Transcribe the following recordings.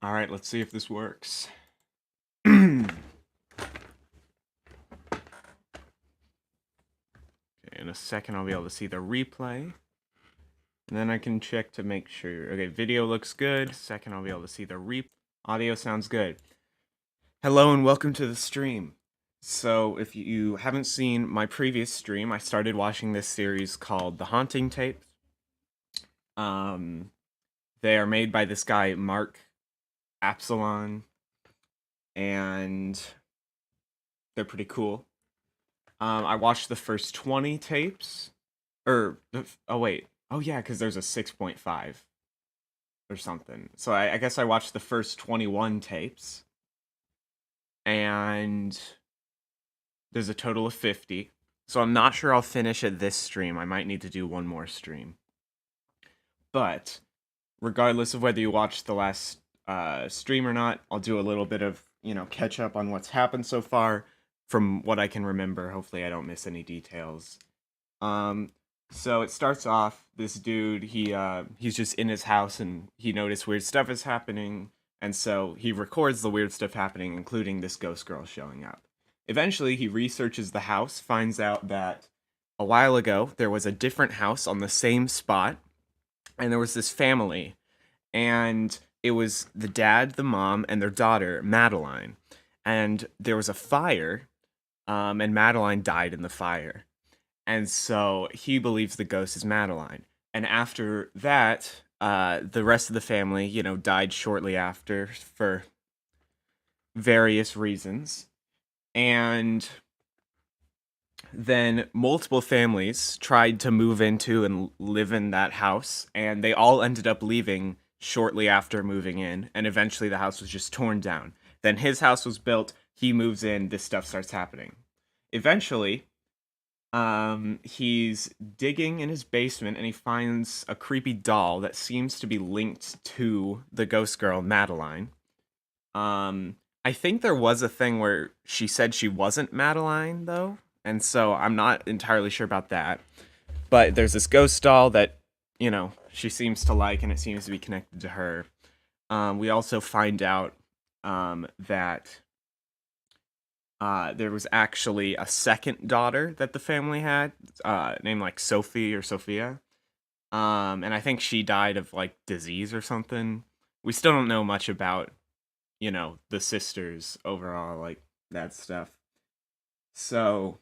All right, let's see if this works. Okay, in a second, I'll be able to see the replay. And then I can check to make sure. Okay, video looks good. Second, I'll be able to see the replay. Audio sounds good. Hello and welcome to the stream. So, if you haven't seen my previous stream, I started watching this series called The Haunting Tapes. They are made by this guy, Mark Apsolon, and they're pretty cool. I watched the first 20 tapes, oh yeah, because there's a 6.5 or something. So I guess I watched the first 21 tapes, and there's a total of 50. So I'm not sure I'll finish at this stream. I might need to do one more stream. But regardless of whether you watched the last stream or not, I'll do a little bit of, catch up on what's happened so far from what I can remember. Hopefully I don't miss any details. So it starts off, this dude, he's just in his house and he noticed weird stuff is happening, and so he records the weird stuff happening, including this ghost girl showing up. Eventually, he researches the house, finds out that a while ago there was a different house on the same spot, and there was this family, and it was the dad, the mom, and their daughter, Madeline. And there was a fire, and Madeline died in the fire. And so he believes the ghost is Madeline. And after that, the rest of the family, died shortly after for various reasons. And then multiple families tried to move into and live in that house, and they all ended up leaving shortly after moving in, and eventually the house was just torn down. Then his house was built, he moves in, this stuff starts happening. Eventually, he's digging in his basement and he finds a creepy doll that seems to be linked to the ghost girl, Madeline. I think there was a thing where she said she wasn't Madeline, though, and so I'm not entirely sure about that. But there's this ghost doll that, she seems to like, and it seems to be connected to her. We also find out that there was actually a second daughter that the family had, named like Sophie or Sophia. And I think she died of like disease or something. We still don't know much about, the sisters overall, like that stuff. So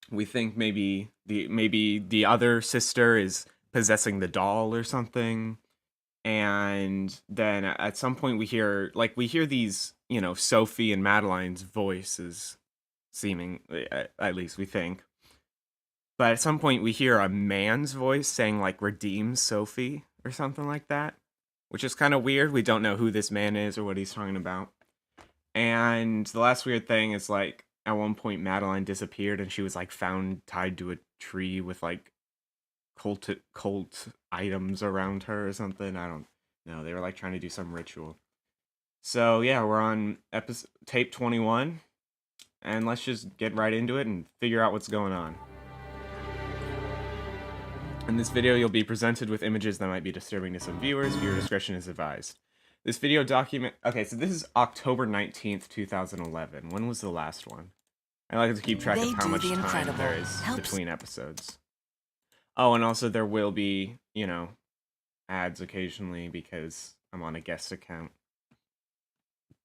we think maybe the other sister is possessing the doll or something. And then at some point we hear these, Sophie and Madeline's voices, seeming, at least we think. But at some point we hear a man's voice saying like redeem Sophie or something like that, which is kind of weird. We don't know who this man is or what he's talking about. And the last weird thing is like at one point Madeline disappeared and she was like found tied to a tree with like cult items around her or something. I don't know. They were like trying to do some ritual. So yeah, we're on tape 21, and let's just get right into it and figure out what's going on. In this video, you'll be presented with images that might be disturbing to some viewers. Viewer discretion is advised. This video okay, so this is October 19th, 2011. When was the last one? I like to keep track of how much time there is between episodes. Oh, and also there will be, ads occasionally because I'm on a guest account.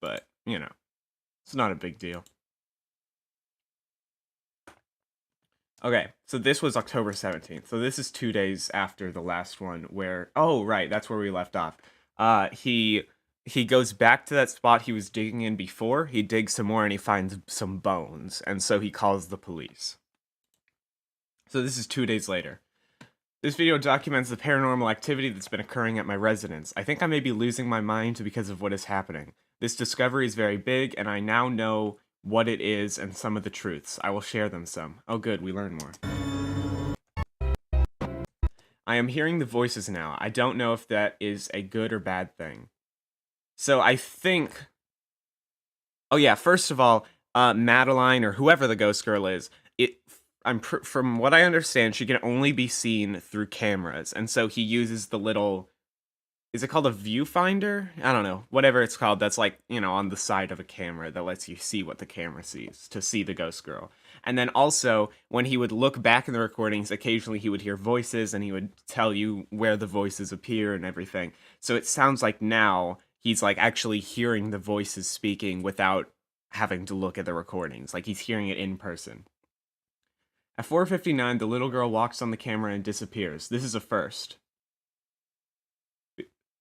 But, it's not a big deal. Okay, so this was October 17th. So this is 2 days after the last one where, oh, right, that's where we left off. He goes back to that spot he was digging in before. He digs some more and he finds some bones. And so he calls the police. So this is 2 days later. This video documents the paranormal activity that's been occurring at my residence. I think I may be losing my mind because of what is happening. This discovery is very big, and I now know what it is and some of the truths. I will share them some. Oh good, we learn more. I am hearing the voices now. I don't know if that is a good or bad thing. So I think... Oh yeah, first of all, Madeline, or whoever the ghost girl is, from what I understand, she can only be seen through cameras, and so he uses the little is it called a viewfinder? I don't know. Whatever it's called, that's like, on the side of a camera that lets you see what the camera sees to see the ghost girl. And then also, when he would look back in the recordings, occasionally he would hear voices and he would tell you where the voices appear and everything. So it sounds like now he's like actually hearing the voices speaking without having to look at the recordings. Like he's hearing it in person. At 4:59, the little girl walks on the camera and disappears. This is a first.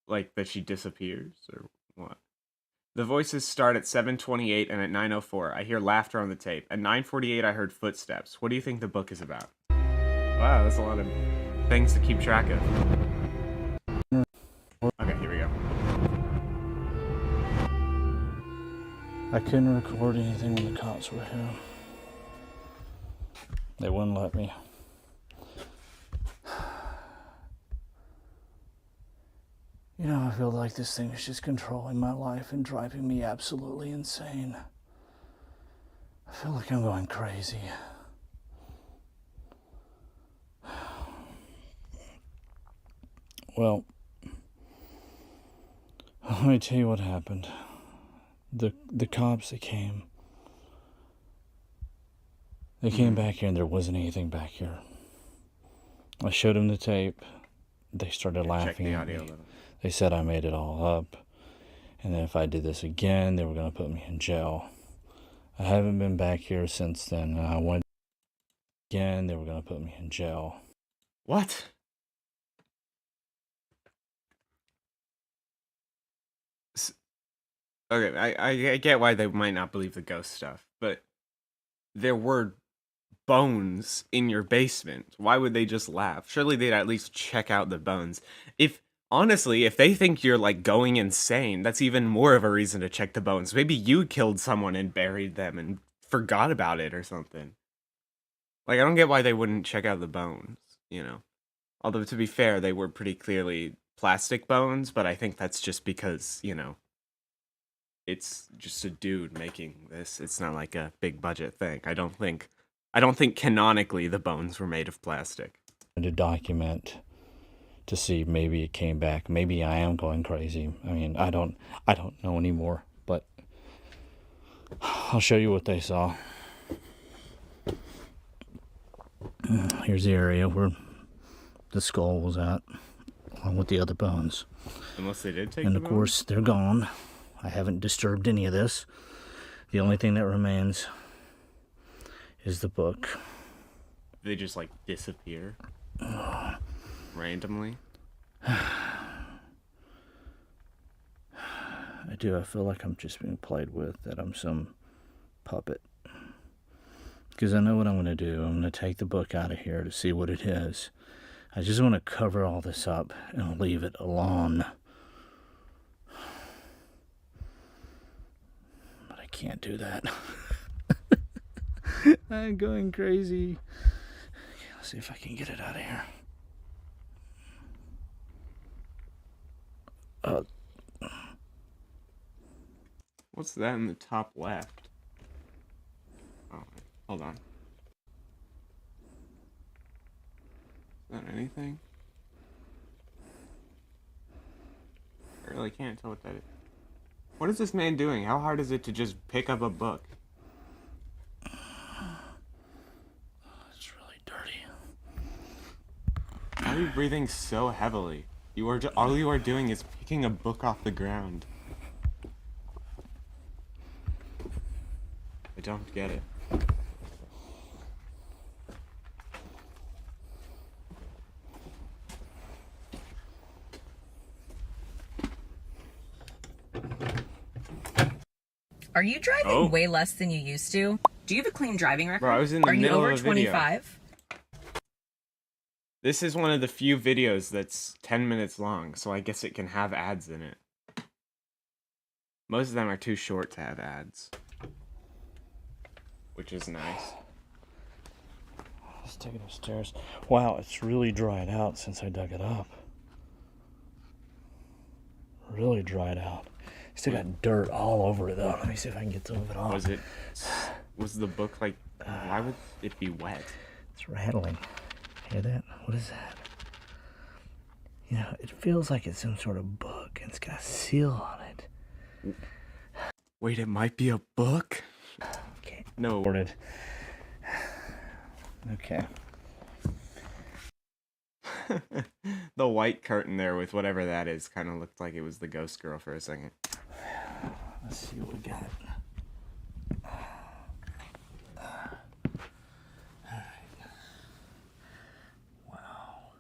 Like that she disappears or what? The voices start at 7:28 and at 9:04 I hear laughter on the tape. At 9:48 I heard footsteps. What do you think the book is about? Wow, that's a lot of things to keep track of. Okay, here we go. I couldn't record anything when the cops were here. They wouldn't let me. I feel like this thing is just controlling my life and driving me absolutely insane. I feel like I'm going crazy. Well, let me tell you what happened. The cops, they came back here and there wasn't anything back here. I showed them the tape. They started laughing. Check the audio a little. They said I made it all up, and then if I did this again, they were going to put me in jail. I haven't been back here since then, and I went again, they were going to put me in jail. What? Okay, I get why they might not believe the ghost stuff, but there were bones in your basement. Why would they just laugh? Surely they'd at least check out the bones. Honestly, if they think you're like going insane, that's even more of a reason to check the bones. Maybe you killed someone and buried them and forgot about it or something. Like, I don't get why they wouldn't check out the bones, Although, to be fair, they were pretty clearly plastic bones, but I think that's just because, it's just a dude making this. It's not like a big budget thing. I don't think canonically the bones were made of plastic. To document, to see maybe it came back. Maybe I am going crazy. I mean, I don't know anymore, but I'll show you what they saw. Here's the area where the skull was at, along with the other bones. Unless they did take and the of bones? Course, they're gone. I haven't disturbed any of this. The only thing that remains is the book. They just like disappear randomly. I do. I feel like I'm just being played with, that I'm some puppet. Because I know what I'm going to do. I'm going to take the book out of here to see what it is. I just want to cover all this up and leave it alone. But I can't do that. I'm going crazy. Okay, let's see if I can get it out of here. What's that in the top left? Oh, hold on. Is that anything? I really can't tell what that is. What is this man doing? How hard is it to just pick up a book? It's really dirty. Why are you breathing so heavily? All you are doing is picking a book off the ground. I don't get it. Are you driving way less than you used to? Do you have a clean driving record? Bro, I was in the middle of a video. Are you over 25? This is one of the few videos that's 10 minutes long, so I guess it can have ads in it. Most of them are too short to have ads, which is nice. Let's take it upstairs. Wow, it's really dried out since I dug it up. Really dried out. Still got dirt all over it though. Let me see if I can get some of it off. Was the book like, why would it be wet? It's rattling. Hear that? What is that? You know, it feels like it's some sort of book and it's got a seal on it. Wait, it might be a book? Okay. No. Okay. The white curtain there with whatever that is kind of looked like it was the ghost girl for a second. Let's see what we got. Wow.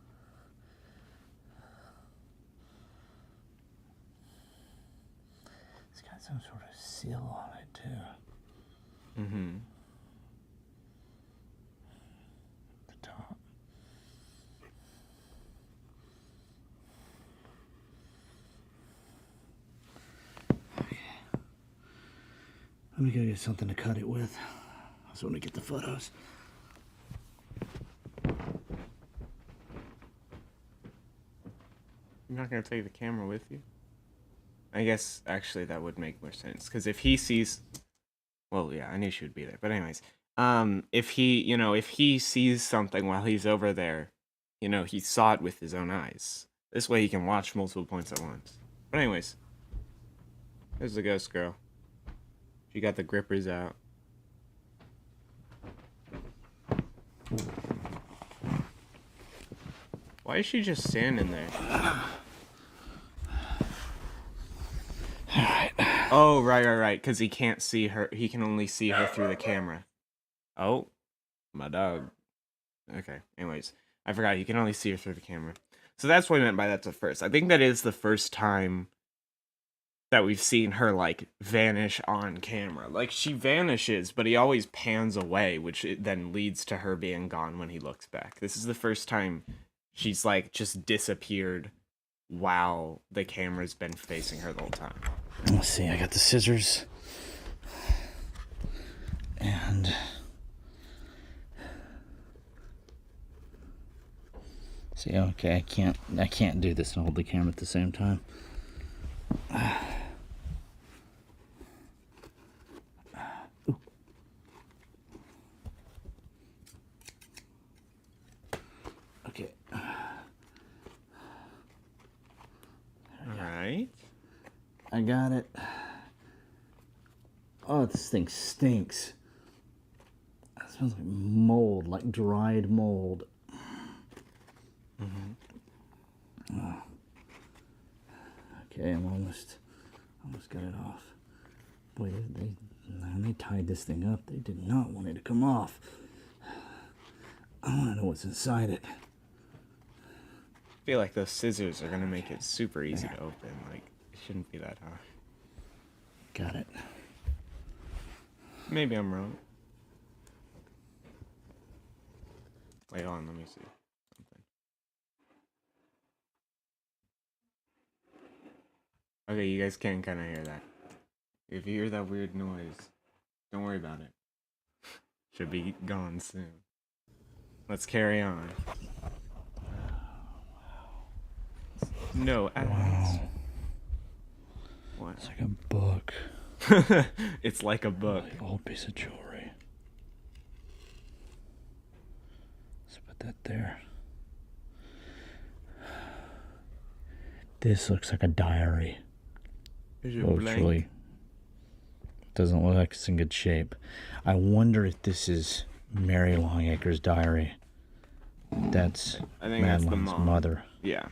It's got some sort of seal on it, too. Mm-hmm. The top. Let me go get something to cut it with. I just want to get the photos. You're not gonna take the camera with you? I guess actually that would make more sense because if he sees, well, yeah, I knew she would be there. But anyways, if he sees something while he's over there, he saw it with his own eyes. This way he can watch multiple points at once. But anyways, there's the ghost girl. She got the grippers out. Why is she just standing there? Alright. Oh, right. Because he can't see her. He can only see her through the camera. Oh, my dog. Okay, anyways. I forgot. You can only see her through the camera. So that's what I meant by that's a first. I think that is the first time that we've seen her, like, vanish on camera. Like, she vanishes, but he always pans away, which then leads to her being gone when he looks back. This is the first time she's, like, just disappeared while the camera's been facing her the whole time. Let's see, I got the scissors. And see, okay, I can't do this and hold the camera at the same time. Okay. Alright. I got it. Oh, this thing stinks. It smells like mold, like dried mold. Mm-hmm. Oh. Okay, I'm almost got it off. Boy, when they tied this thing up, they did not want it to come off. I want to know what's inside it. I feel like those scissors are gonna make it super easy to open. Like, it shouldn't be that hard. Got it. Maybe I'm wrong. Wait, hold on, let me see something. Okay, you guys can kind of hear that. If you hear that weird noise, don't worry about it. Should be gone soon. Let's carry on. No ads. Wow. What? It's like a book. It's like a book. Really old piece of jewelry. Let's put that there. This looks like a diary. Is it Actually, blank? doesn't look like it's in good shape. I wonder if this is Mary Longacre's diary. That's I think that's the Madeline's mom. mother. Yeah.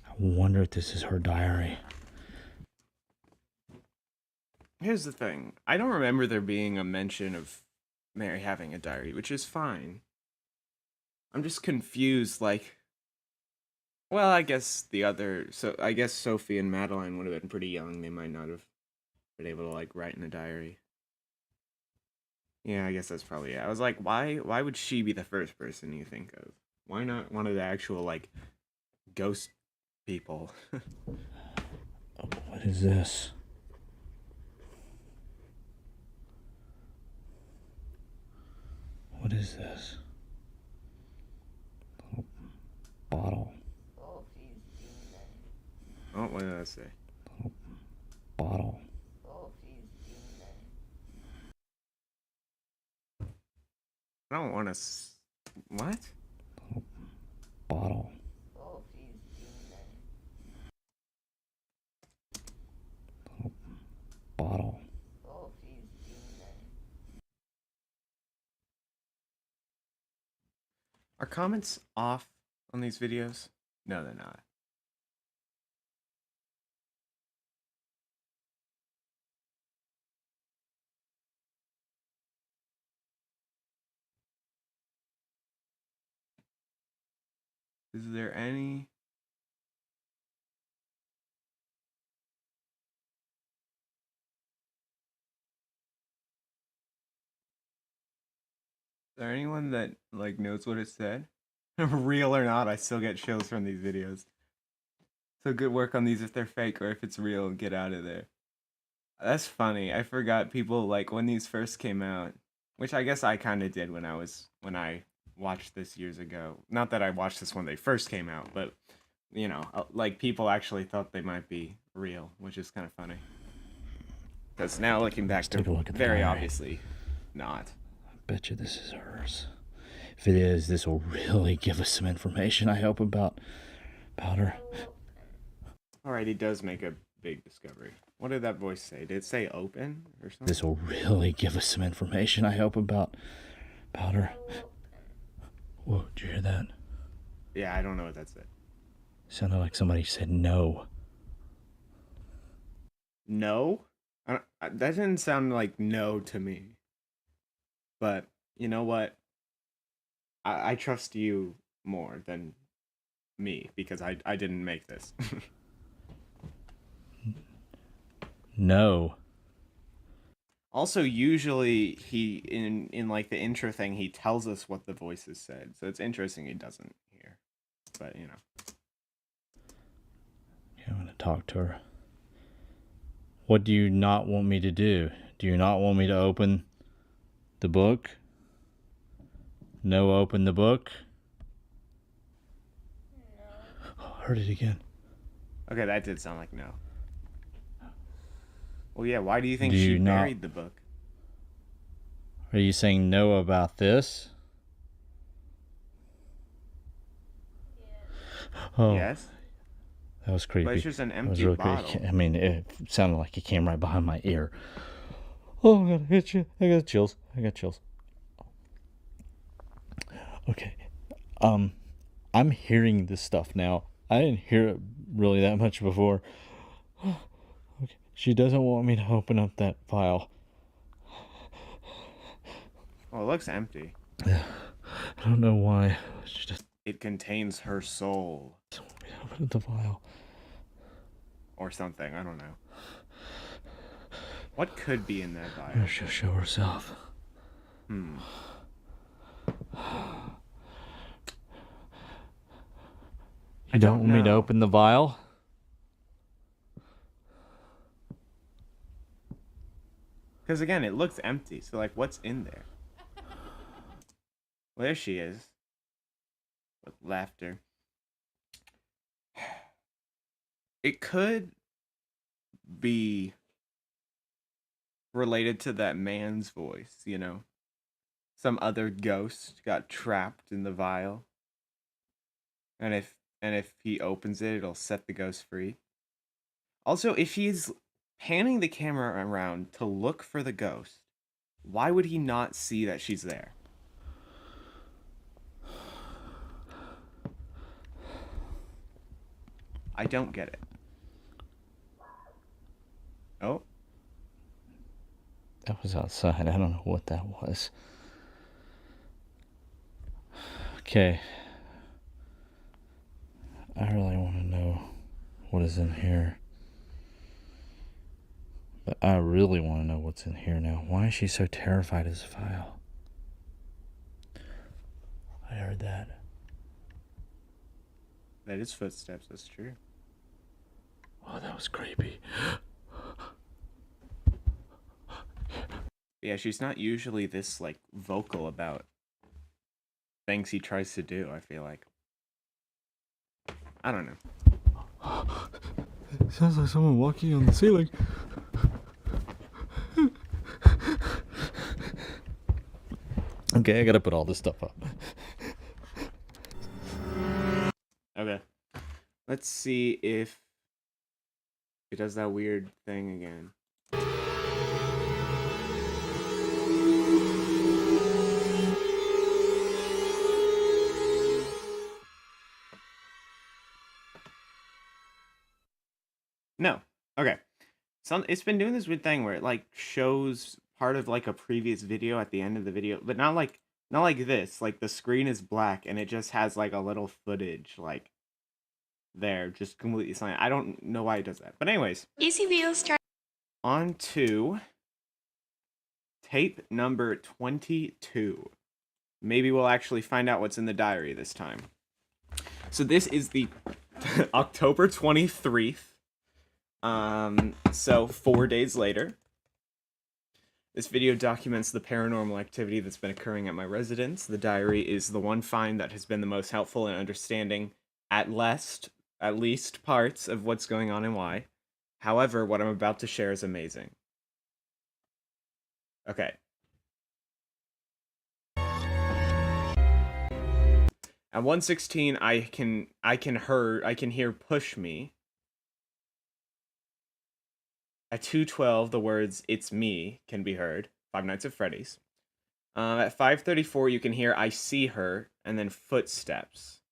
I wonder if this is her diary. Here's the thing. I don't remember there being a mention of Mary having a diary, which is fine. I'm just confused, like... Well, I guess I guess Sophie and Madeline would have been pretty young. They might not have been able to, like, write in a diary. Yeah, I guess that's probably it. I was like, why would she be the first person you think of? Why not one of the actual, like, ghost people? Oh, what is this? What is this? Little bottle. Oh, what did I say? Little bottle. I don't want to... What? Little bottle. bottle. Are comments off on these videos? No, they're not. Is there any? Is there anyone that like knows what it said? Real or not, I still get chills from these videos. So good work on these if they're fake, or if it's real, get out of there. That's funny. I forgot people like when these first came out, which I guess I kind of did when I watched this years ago. Not that I watched this when they first came out, but you know, like people actually thought they might be real, which is kind of funny. Because now looking back, they're very obviously not. I bet you this is hers. If it is, this will really give us some information, I hope, about her. Alright, he does make a big discovery. What did that voice say? Did it say open or something? This will really give us some information, I hope, about her. Whoa, did you hear that? Yeah, I don't know what that said. Sounded like somebody said no. No? That didn't sound like no to me. But, you know what? I trust you more than me, because I didn't make this. No. Also, usually he in like the intro thing, he tells us what the voices said. So it's interesting he doesn't hear. But, you know. Yeah, I'm going to talk to her. What do you not want me to do? Do you not want me to open the book? No, open the book? No. Oh, I heard it again. Okay, that did sound like no. Well, yeah, why do you think she buried the book? Are you saying no about this? Yeah. Oh, yes? That was creepy. But it's just an empty really bottle. Creepy. I mean, it sounded like it came right behind my ear. Oh, I'm gonna hit you. I got chills. Okay. I'm hearing this stuff now. I didn't hear it really that much before. Okay. She doesn't want me to open up that file. Well, it looks empty. I don't know why. It contains her soul. Doesn't want me to open up the file. Or something, I don't know. What could be in that vial? Maybe she'll show herself. You don't want me to open the vial? Because again, it looks empty. So, like, what's in there? Well, there she is. With laughter. It could be related to that man's voice, you know? Some other ghost got trapped in the vial. And if he opens it, it'll set the ghost free. Also, if he's panning the camera around to look for the ghost, why would he not see that she's there? I don't get it. Oh. That was outside. I don't know what that was. Okay. I really want to know what is in here. But I really want to know what's in here now. Why is she so terrified of this file? I heard that. That is footsteps, that's true. Oh, that was creepy. Yeah, she's not usually this, like, vocal about things he tries to do, I feel like. I don't know. Sounds like someone walking on the ceiling. Okay, I gotta put all this stuff up. Okay. Let's see if it does that weird thing again. Okay. It's been doing this weird thing where it like shows part of like a previous video at the end of the video, but not like this. Like the screen is black and it just has like a little footage like there, just completely silent. I don't know why it does that. But anyways, Easy Wheels. on to tape number 22. Maybe we'll actually find out what's in the diary this time. So this is the October 23rd. So 4 days later. This video documents the paranormal activity that's been occurring at my residence. The diary is the one find that has been the most helpful in understanding at least parts of what's going on and why. However, what I'm about to share is amazing. Okay. At 1:16, I can hear "push me." At 2:12, the words "it's me" can be heard. Five Nights at Freddy's. At 5:34, you can hear "I see her" and then footsteps.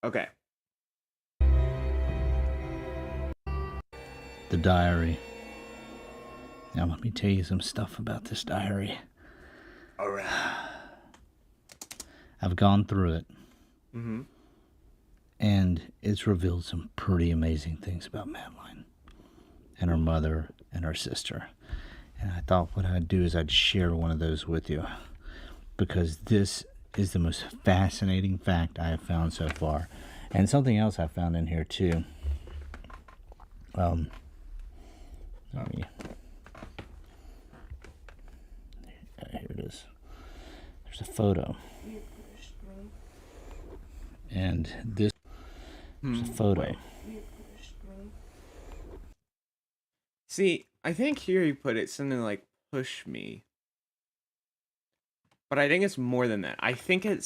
Okay. The diary. Now let me tell you some stuff about this diary. All right. I've gone through it. Mm-hmm. And it's revealed some pretty amazing things about Madeline and her mother and her sister. And I thought what I'd do is I'd share one of those with you, because this is the most fascinating fact I have found so far. And something else I found in here too. Here it is. There's a photo. And this there's a photo. See, I think here you put it something like "push me." But I think it's more than that. I think it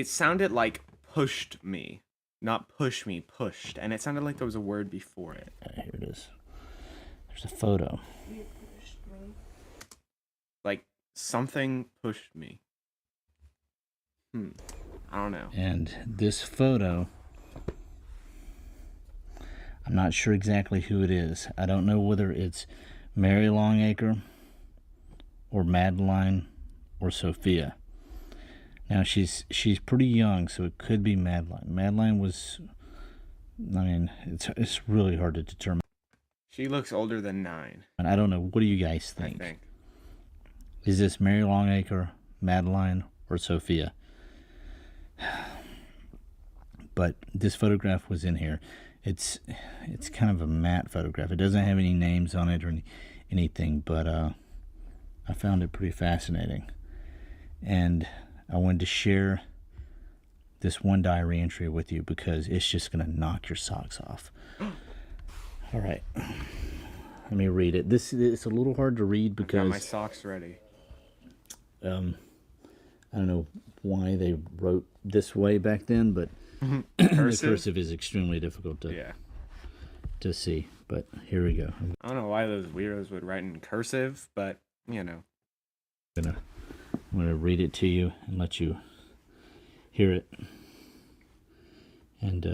sounded like "pushed me," not "push me," "pushed." And it sounded like there was a word before it. Here it is. There's a photo. Like something pushed me. I don't know. And this photo, I'm not sure exactly who it is. I don't know whether it's Mary Longacre or Madeline or Sophia. Now she's pretty young, so it could be Madeline. Madeline was, I mean, it's really hard to determine. She looks older than 9. And I don't know. What do you guys think? I think. Is this Mary Longacre, Madeline, or Sophia? But this photograph was in here. It's kind of a matte photograph. It doesn't have any names on it or anything, but I found it pretty fascinating. And I wanted to share this one diary entry with you because it's just going to knock your socks off. All right. Let me read it. It's a little hard to read because Got my socks ready. I don't know why they wrote this way back then, but the cursive is extremely difficult to see. But here we go. I don't know why those weirdos would write in cursive, but you know. I'm gonna read it to you and let you hear it. And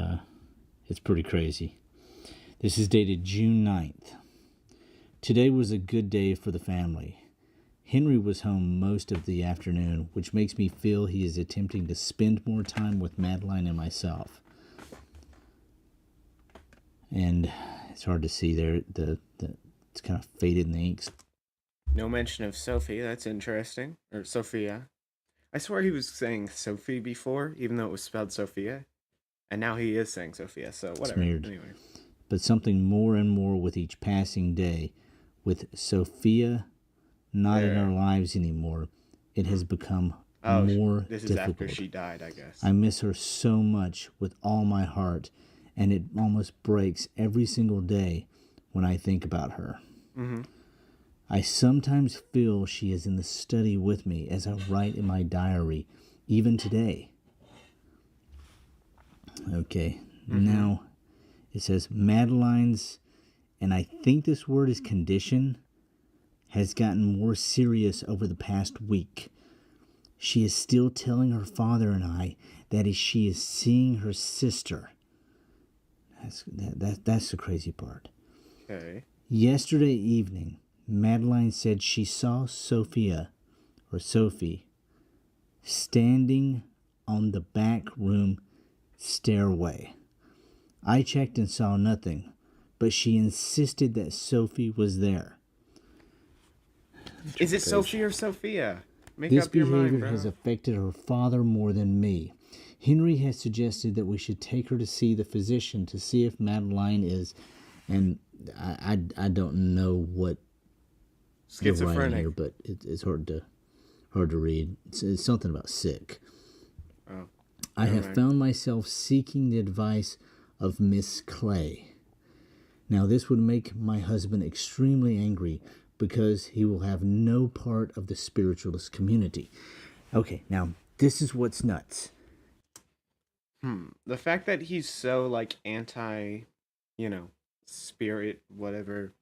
it's pretty crazy. This is dated June 9th. Today was a good day for the family. Henry was home most of the afternoon, which makes me feel he is attempting to spend more time with Madeline and myself. And it's hard to see there. It's kind of faded in the inks. No mention of Sophie. That's interesting. Or Sophia. I swear he was saying Sophie before, even though it was spelled Sophia. And now he is saying Sophia, so whatever. Anyway. But something more and more with each passing day. With Sophia not in our lives anymore, it has become more this is difficult. After she died, I guess. I miss her so much with all my heart, and it almost breaks every single day when I think about her. Mm-hmm. I sometimes feel she is in the study with me as I write in my diary, even today. Okay, now it says Madeline's, and I think this word is condition, has gotten more serious over the past week. She is still telling her father and I that she is seeing her sister. That's the crazy part. Okay. Yesterday evening, Madeline said she saw Sophie, standing on the back room stairway. I checked and saw nothing, but she insisted that Sophie was there. Is it Sophie or Sophia? Make This up your mind, behavior bro. has affected her father more than me. Henry has suggested that we should take her to see the physician to see if Madeline is, and I don't know what you're writing Schizophrenic. here, but it's hard to read. It's something about sick. Oh. I have found myself seeking the advice of Miss Clay. Now, this would make my husband extremely angry because he will have no part of the spiritualist community. Okay, now, this is what's nuts. The fact that he's so, like, anti, spirit, whatever,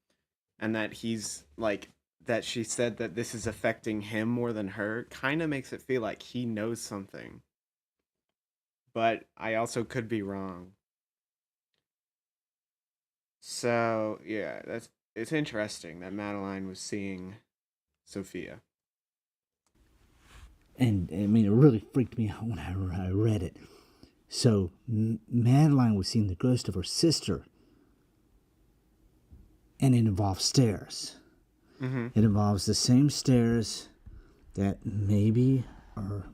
and that he's, like, that she said that this is affecting him more than her, kind of makes it feel like he knows something. But I also could be wrong. So, yeah, it's interesting that Madeline was seeing Sophia. And, I mean, it really freaked me out when I read it. So, Madeline was seeing the ghost of her sister. And it involves stairs. Mm-hmm. It involves the same stairs that maybe are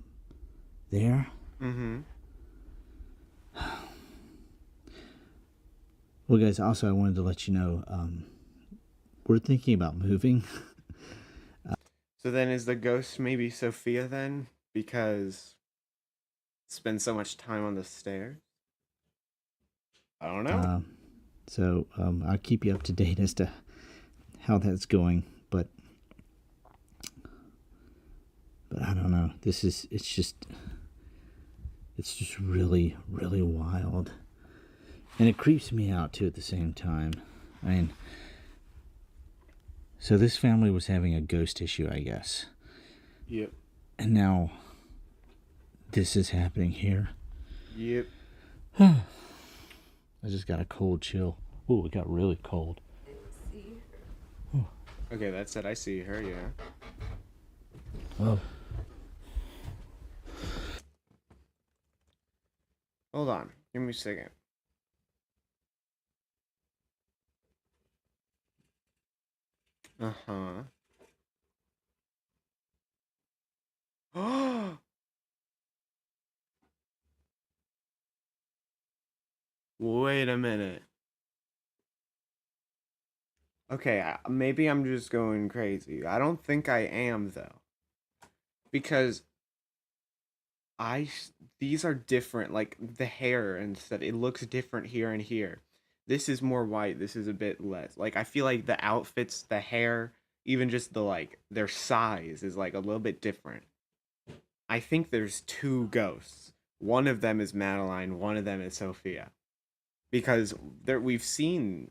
there. Mm-hmm. Well, guys, also I wanted to let you know, we're thinking about moving. So then is the ghost maybe Sophia then? Because spend so much time on the stairs? I don't know. So I'll keep you up to date as to how that's going, but I don't know. It's just really, really wild. And it creeps me out too at the same time. I mean, so this family was having a ghost issue, I guess. Yep. And now this is happening here. Yep. I just got a cold chill. Ooh, it got really cold. Okay, that's it. I see her, yeah. Oh. Hold on. Give me a second. Uh-huh. Wait a minute. Okay, maybe I'm just going crazy. I don't think I am, though. Because these are different, like the hair and stuff. It looks different here and here. This is more white, this is a bit less. Like, I feel like the outfits, the hair, even just the, like, their size is, like, a little bit different. I think there's two ghosts. One of them is Madeline, one of them is Sophia. Because we've seen,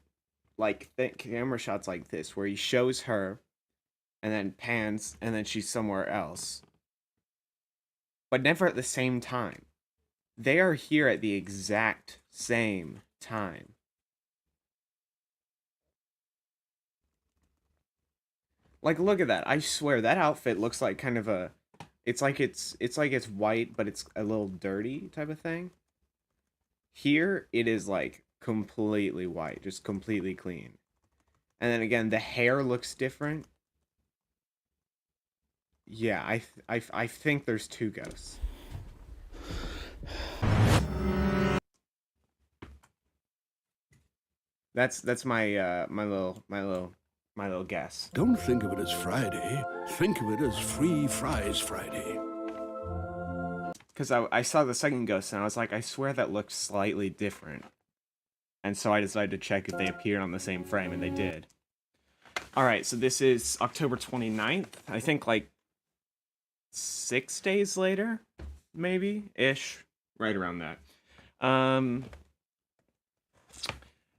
like, camera shots like this, where he shows her, and then pans, and then she's somewhere else. But never at the same time. They are here at the exact same time. Like, look at that. I swear that outfit looks like kind of a it's like it's white, but it's a little dirty type of thing. Here it is like completely white, just completely clean. And then again, the hair looks different. Yeah, I think there's two ghosts. That's my my little guess. Don't think of it as Friday. Think of it as Free Fries Friday. Because I saw the second ghost and I was like, I swear that looked slightly different. And so I decided to check if they appeared on the same frame, and they did. Alright, so this is October 29th. I think like 6 days later, maybe? Ish. Right around that.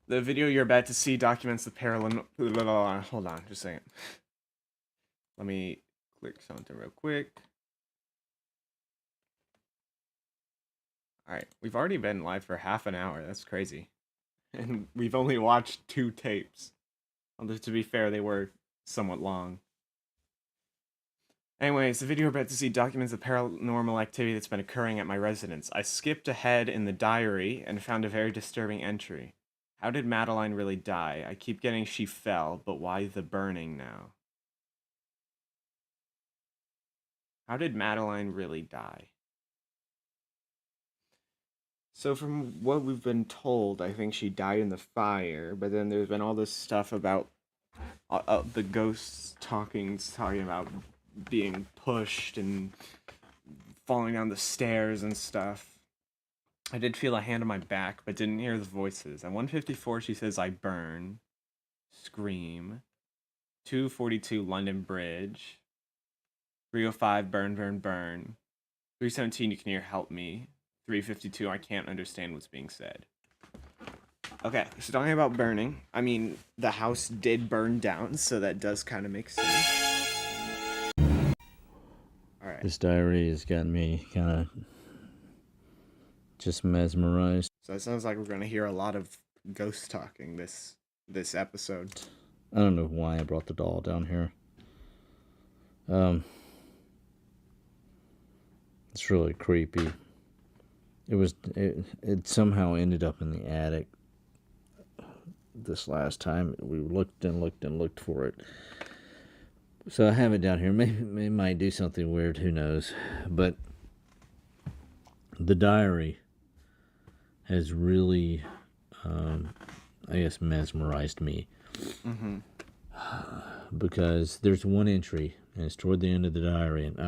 The video you're about to see documents the paranormal... Hold on, just a second. Let me click something real quick. Alright, we've already been live for half an hour. That's crazy. And we've only watched 2 tapes. Although, to be fair, they were somewhat long. Anyways, the video we're about to see documents the paranormal activity that's been occurring at my residence. I skipped ahead in the diary and found a very disturbing entry. How did Madeline really die? I keep getting she fell, but why the burning now? How did Madeline really die? So from what we've been told, I think she died in the fire, but then there's been all this stuff about the ghosts talking about being pushed and falling down the stairs and stuff. I did feel a hand on my back, but didn't hear the voices. At 1:54, she says, I burn. Scream. 2:42, London Bridge. 3:05, burn, burn, burn. 3:17, you can hear help me. 3:52, I can't understand what's being said. Okay, so talking about burning, I mean, the house did burn down, so that does kind of make sense. Alright. This diary has gotten me kind of just mesmerized. So it sounds like we're going to hear a lot of ghost talking this episode. I don't know why I brought the doll down here. It's really creepy. It somehow ended up in the attic this last time. We looked and looked and looked for it. So I have it down here. Maybe it might do something weird, who knows. But the diary has really, I guess, mesmerized me. Mm-hmm. Because there's one entry, and it's toward the end of the diary, and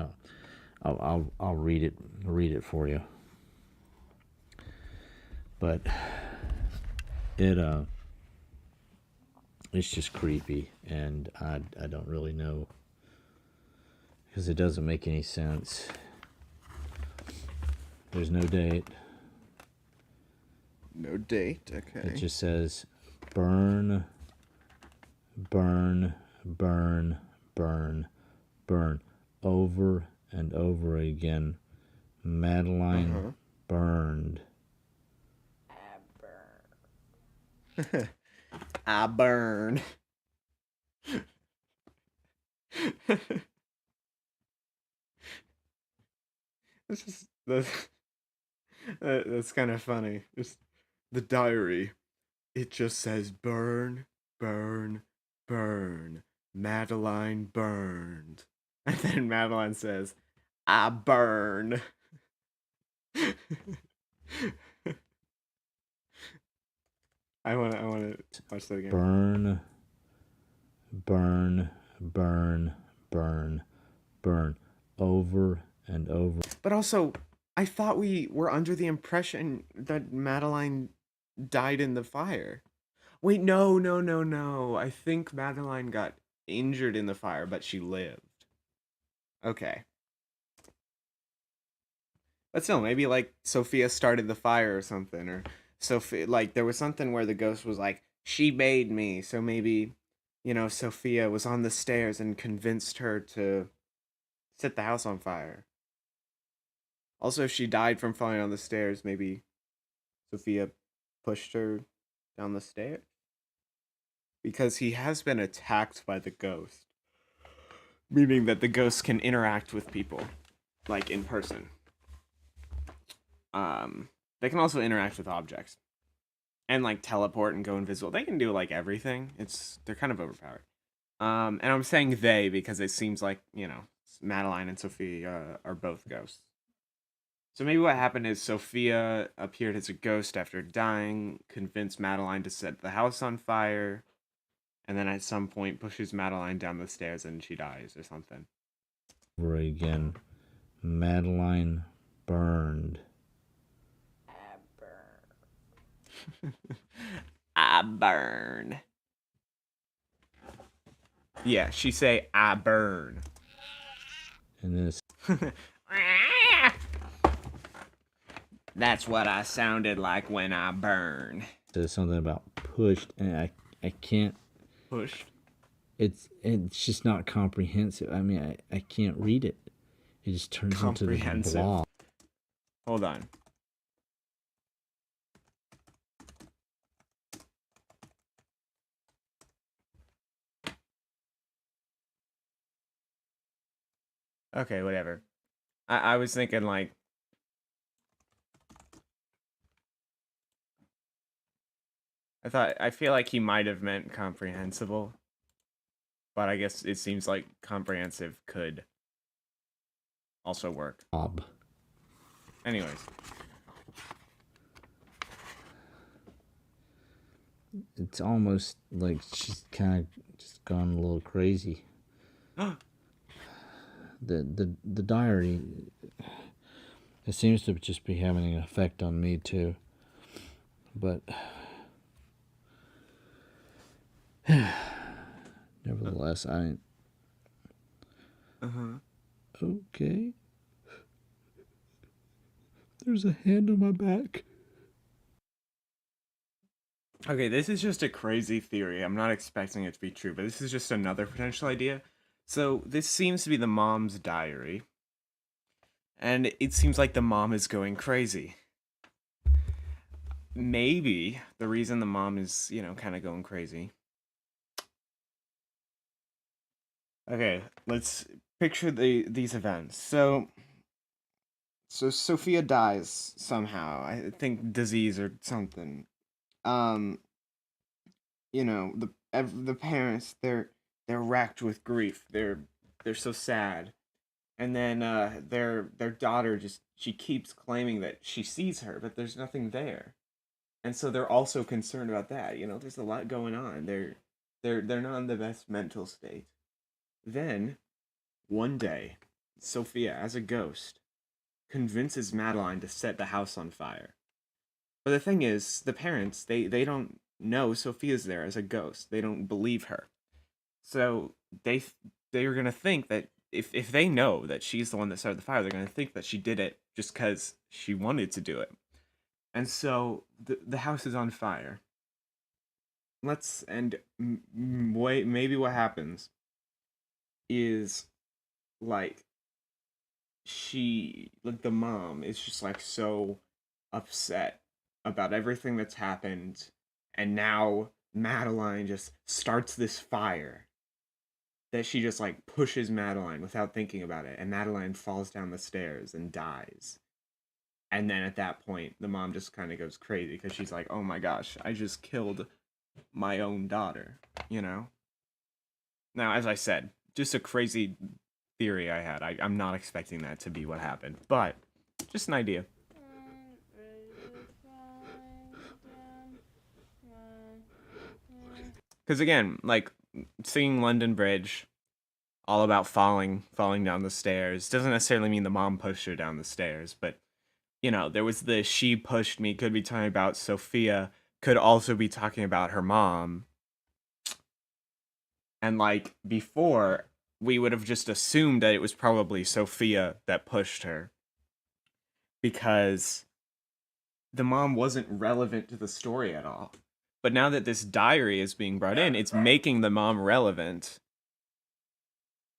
I'll read it for you. But it's just creepy, and I don't really know, because it doesn't make any sense. There's no date. No date, okay. It just says burn, burn, burn, burn, burn, over and over again. Madeline burned. I burn. It's just that's kind of funny. Just the diary. It just says burn, burn, burn. Madeline burned. And then Madeline says, I burn. I want to watch that again. Burn, burn, burn, burn, burn, over and over. But also, I thought we were under the impression that Madeline died in the fire. Wait, no. I think Madeline got injured in the fire, but she lived. Okay. But still, maybe like Sophia started the fire or something, or Sophia, like there was something where the ghost was like, she made me, so maybe, Sophia was on the stairs and convinced her to set the house on fire. Also, if she died from falling down the stairs, maybe Sophia pushed her down the stairs? Because he has been attacked by the ghost. Meaning that the ghost can interact with people, like in person. They can also interact with objects. And like teleport and go invisible. They can do like everything. They're kind of overpowered. And I'm saying they because it seems like, Madeline and Sophia are both ghosts. So maybe what happened is Sophia appeared as a ghost after dying, convinced Madeline to set the house on fire, and then at some point pushes Madeline down the stairs and she dies or something. Over again. Madeline burned. I burn. Yeah, she say, I burn. And this. That's what I sounded like when I burn. Says something about pushed, and I can't. Pushed? it's just not comprehensive. I mean, I can't read it. It just turns into this blob. Hold on. Okay, whatever. I was thinking like I feel like he might have meant comprehensible, but I guess it seems like comprehensive could also work. Blob. Anyways. It's almost like she's kind of just gone a little crazy. The diary, it seems to just be having an effect on me too. But nevertheless, okay. There's a hand on my back. Okay, this is just a crazy theory. I'm not expecting it to be true, but this is just another potential idea. So, this seems to be the mom's diary. And it seems like the mom is going crazy. Maybe the reason the mom is, kind of going crazy. Okay, let's picture these events. So Sophia dies somehow. I think disease or something. The parents, they're racked with grief. They're so sad. And then their daughter she keeps claiming that she sees her, but there's nothing there. And so they're also concerned about that. There's a lot going on. They're not in the best mental state. Then one day, Sophia, as a ghost, convinces Madeline to set the house on fire. But the thing is, the parents, they don't know Sophia's there as a ghost. They don't believe her. So they are going to think that if they know that she's the one that started the fire, they're going to think that she did it just because she wanted to do it. And so the house is on fire. Maybe what happens is like the mom is just like so upset about everything that's happened, and now Madeline just starts this fire that she just like pushes Madeline without thinking about it, and Madeline falls down the stairs and dies. And then at that point the mom just kind of goes crazy because she's like, oh my gosh, I just killed my own daughter. Now, as I said, just a crazy theory I had. I'm not expecting that to be what happened, but just an idea. Because again, like singing London Bridge, all about falling down the stairs, doesn't necessarily mean the mom pushed her down the stairs, but there was the she pushed me, could be talking about Sophia, could also be talking about her mom. And like before, we would have just assumed that it was probably Sophia that pushed her, because the mom wasn't relevant to the story at all. But now that this diary is being brought in, it's making the mom relevant.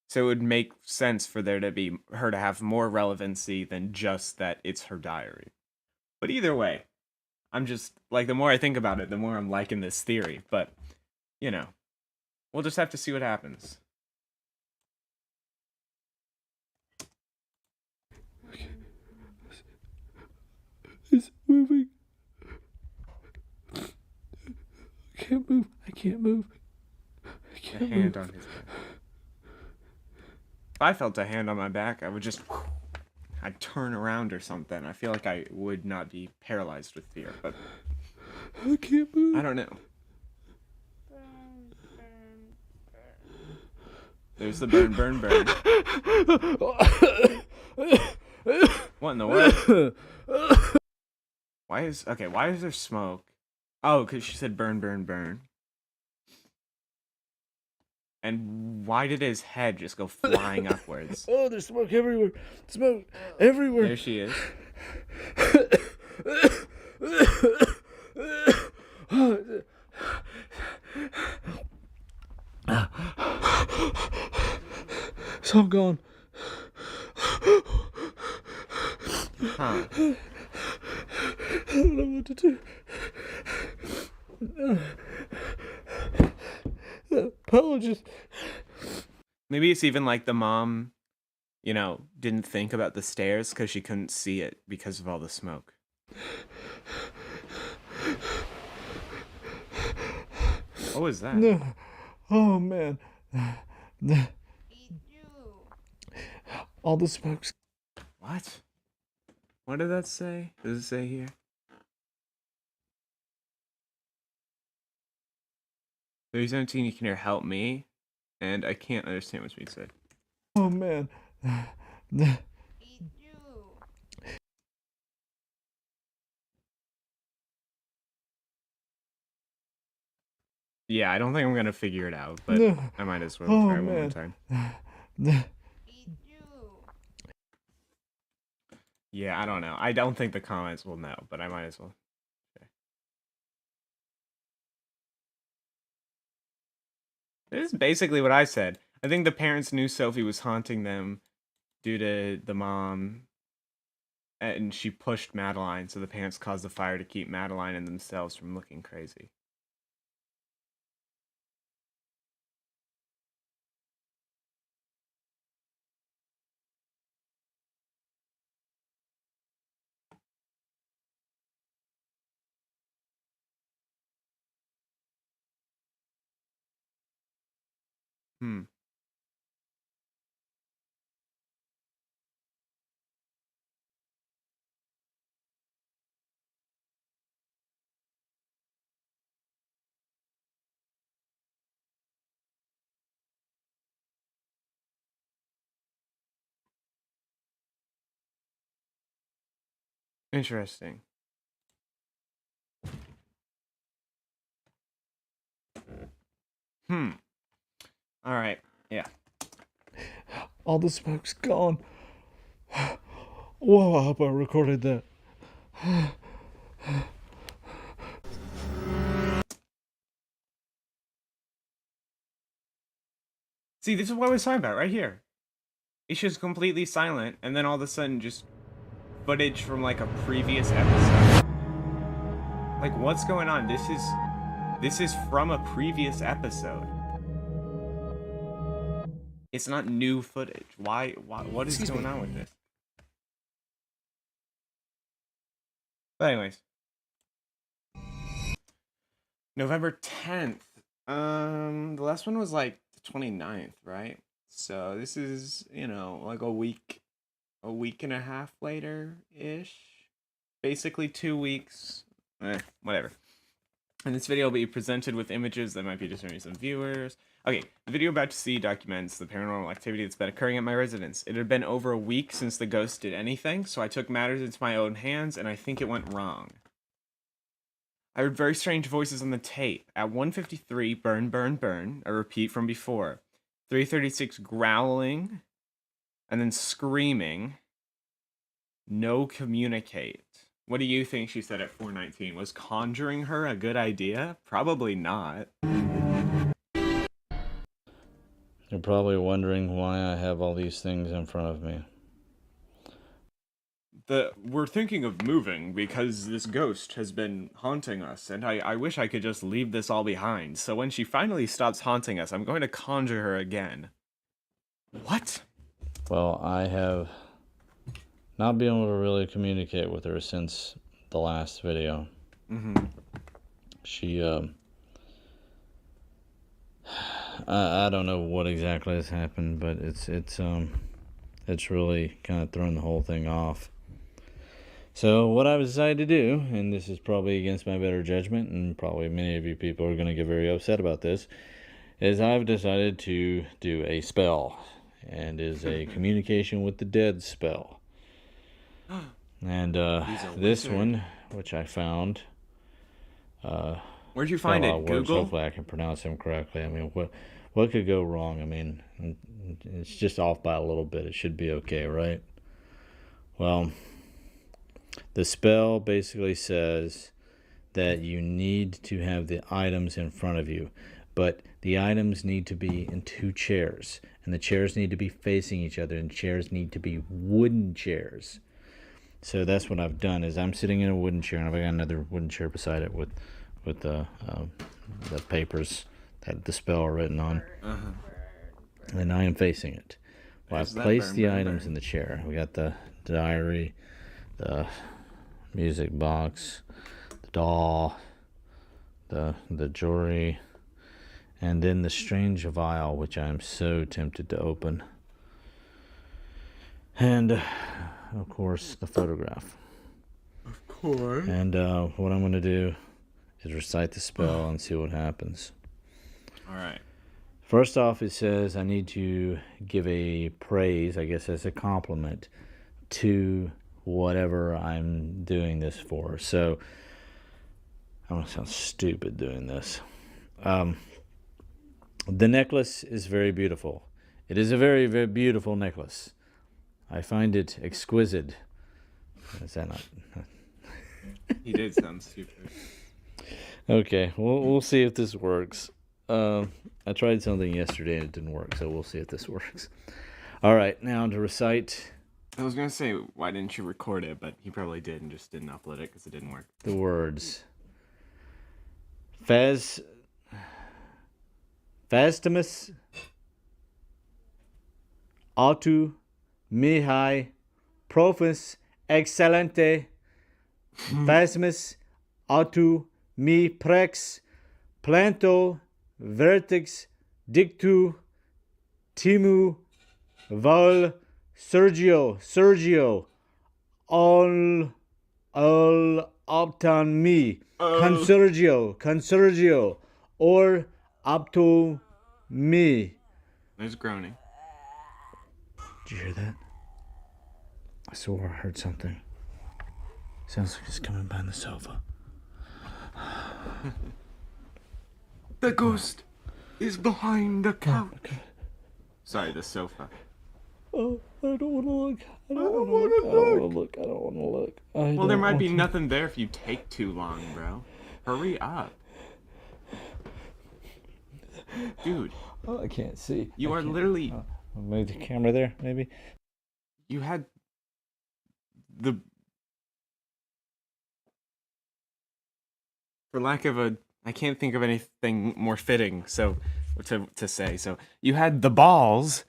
So it would make sense for her to have more relevancy than just that it's her diary. But either way, I'm just like, the more I think about it, the more I'm liking this theory. But we'll just have to see what happens. It's moving. I can't move. I can't move. I can't move. Hand on his back. If I felt a hand on my back, I would just... I'd turn around or something. I feel like I would not be paralyzed with fear, but... I can't move. I don't know. There's the burn, burn, burn. What in the world? Why is there smoke? Oh, because she said burn, burn, burn. And why did his head just go flying upwards? Oh, there's smoke everywhere. Smoke everywhere. There she is. So I'm going. Huh. I don't know what to do. Paula just. Maybe it's even like the mom, didn't think about the stairs because she couldn't see it because of all the smoke. What was that? No. Oh man. All the smoke's. What? What did that say? Does it say here? 3017, you can hear help me, and I can't understand what's being said. Oh man. Yeah, I don't think I'm gonna figure it out, but No. I might as well Oh try one more man. time. Yeah, I don't know. I don't think the comments will know, but I might as well. Okay. This is basically what I said. I think the parents knew Sophie was haunting them due to the mom, and she pushed Madeline, so the parents caused the fire to keep Madeline and themselves from looking crazy. Hmm. Interesting. Hmm. All right. Yeah. All the smoke's gone. Whoa, I hope I recorded that. See, this is what I was talking about right here. It's just completely silent, and then all of a sudden, just footage from like a previous episode. Like, what's going on? This is from a previous episode. It's not new footage. Why what is going on with this? But anyways. November 10th. The last one was like the 29th, right? So this is, like a week and a half later-ish. Basically 2 weeks. Whatever. And this video will be presented with images that might be disturbing some viewers. Okay, the video about to see documents the paranormal activity that's been occurring at my residence. It had been over a week since the ghost did anything, so I took matters into my own hands, and I think it went wrong. I heard very strange voices on the tape. At 1:53, burn, burn, burn, a repeat from before. 3:36, growling, and then screaming. No communicate. What do you think she said at 4:19? Was conjuring her a good idea? Probably not. You're probably wondering why I have all these things in front of me. We're thinking of moving because this ghost has been haunting us, and I wish I could just leave this all behind. So when she finally stops haunting us, I'm going to conjure her again. What? Well, I have not been able to really communicate with her since the last video. Mm-hmm. She, I don't know what exactly has happened, but it's really kind of thrown the whole thing off. So what I've decided to do, and this is probably against my better judgment, and probably many of you people are going to get very upset about this, is I've decided to do a spell, and is a communication with the dead spell. And this one, which I found, where'd you find it? Google? Hopefully I can pronounce them correctly. I mean, what could go wrong? I mean, it's just off by a little bit. It should be okay, right? Well, the spell basically says that you need to have the items in front of you, but the items need to be in 2 chairs, and the chairs need to be facing each other, and chairs need to be wooden chairs. So that's what I've done. Is I'm sitting in a wooden chair, and I've got another wooden chair beside it with the papers that the spell are written on, and I am facing it. Well, I've placed the items in the chair. We got the diary, the music box, the doll, the jewelry, and then the strange vial, which I am so tempted to open, and of course the photograph. Of course. And what I'm going to do is recite the spell and see what happens. All right. First off, it says I need to give a praise, I guess as a compliment, to whatever I'm doing this for. So I'm going to sound stupid doing this. The necklace is very beautiful. It is a very, very beautiful necklace. I find it exquisite. Is that not? He did sound stupid. Okay, we'll see if this works. I tried something yesterday and it didn't work, so we'll see if this works. All right, now to recite. I was going to say, why didn't you record it? But he probably did and just didn't upload it because it didn't work. The words. Fastimus autu mihi profus excellente Fastimus autu mi prex planto vertex dictu timu vol Sergio all optan me consergio or opto me. There's groaning. Did you hear that? I swore I heard something. Sounds like it's coming behind the sofa. The ghost is behind the couch. Sorry, the sofa. Oh, I don't want to look. I don't want to look. Well, there might be nothing there if you take too long, bro. Hurry up. Dude. Oh, I can't see. You are literally... Move the camera there, maybe? You had the... For lack of a... I can't think of anything more fitting to say. So, you had the balls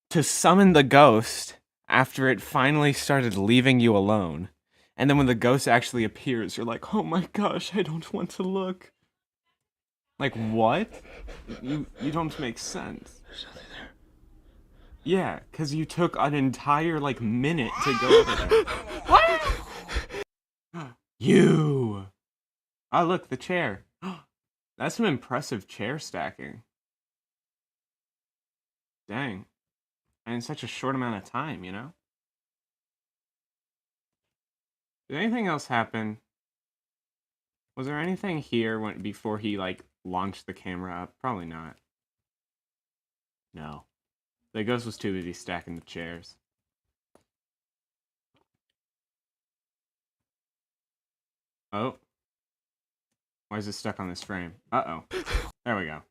to summon the ghost after it finally started leaving you alone. And then when the ghost actually appears, you're like, oh my gosh, I don't want to look. Like, what? You don't make sense. There's nothing there. Yeah, because you took an entire, minute to go over there. What? You! Oh, look, the chair. That's some impressive chair stacking. Dang. And in such a short amount of time, you know? Did anything else happen? Was there anything here before he, launched the camera up? Probably not. No. The ghost was too busy stacking the chairs. Oh. Why is it stuck on this frame? Uh-oh. There we go.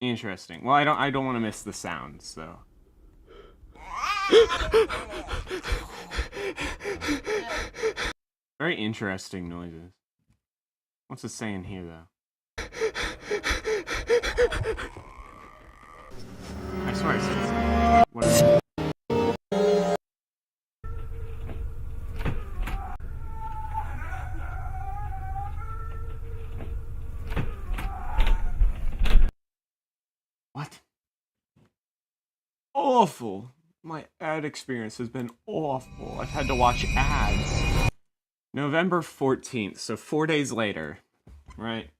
Interesting. Well, I don't want to miss the sounds, so. Very interesting noises. What's it saying here, though? I swear I said something. What is it? What? Awful. My ad experience has been awful. I've had to watch ads. November 14th, so 4 days later, right?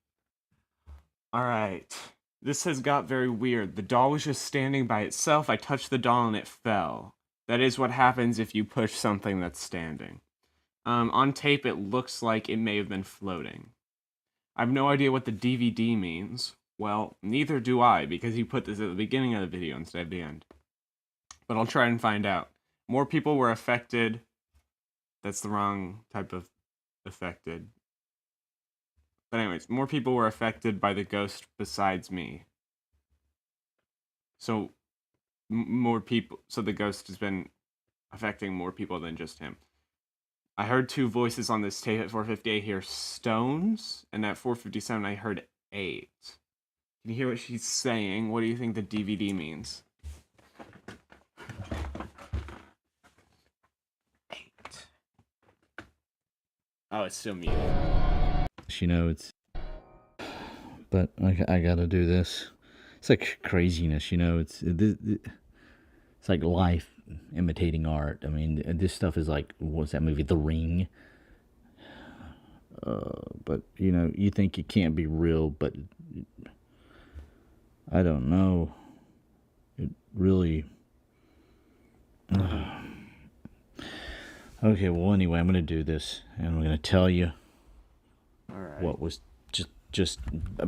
Alright. This has got very weird. The doll was just standing by itself. I touched the doll and it fell. That is what happens if you push something that's standing. On tape, it looks like it may have been floating. I have no idea what the DVD means. Well, neither do I, because he put this at the beginning of the video instead of the end. But I'll try and find out. More people were affected. That's the wrong type of affected. But anyways, more people were affected by the ghost besides me. So more people. So the ghost has been affecting more people than just him. I heard 2 voices on this tape at 4:50. I hear stones, and at 4:57 I heard 8. Can you hear what she's saying? What do you think the DVD means? 8. Oh, it's still muted. You know, it's... But I gotta do this. It's like craziness, you know. It's like life imitating art. I mean, this stuff is like, what's that movie, The Ring? But, you know, you think it can't be real, but I don't know. It really... Okay, well, anyway, I'm going to do this, and I'm going to tell you what was just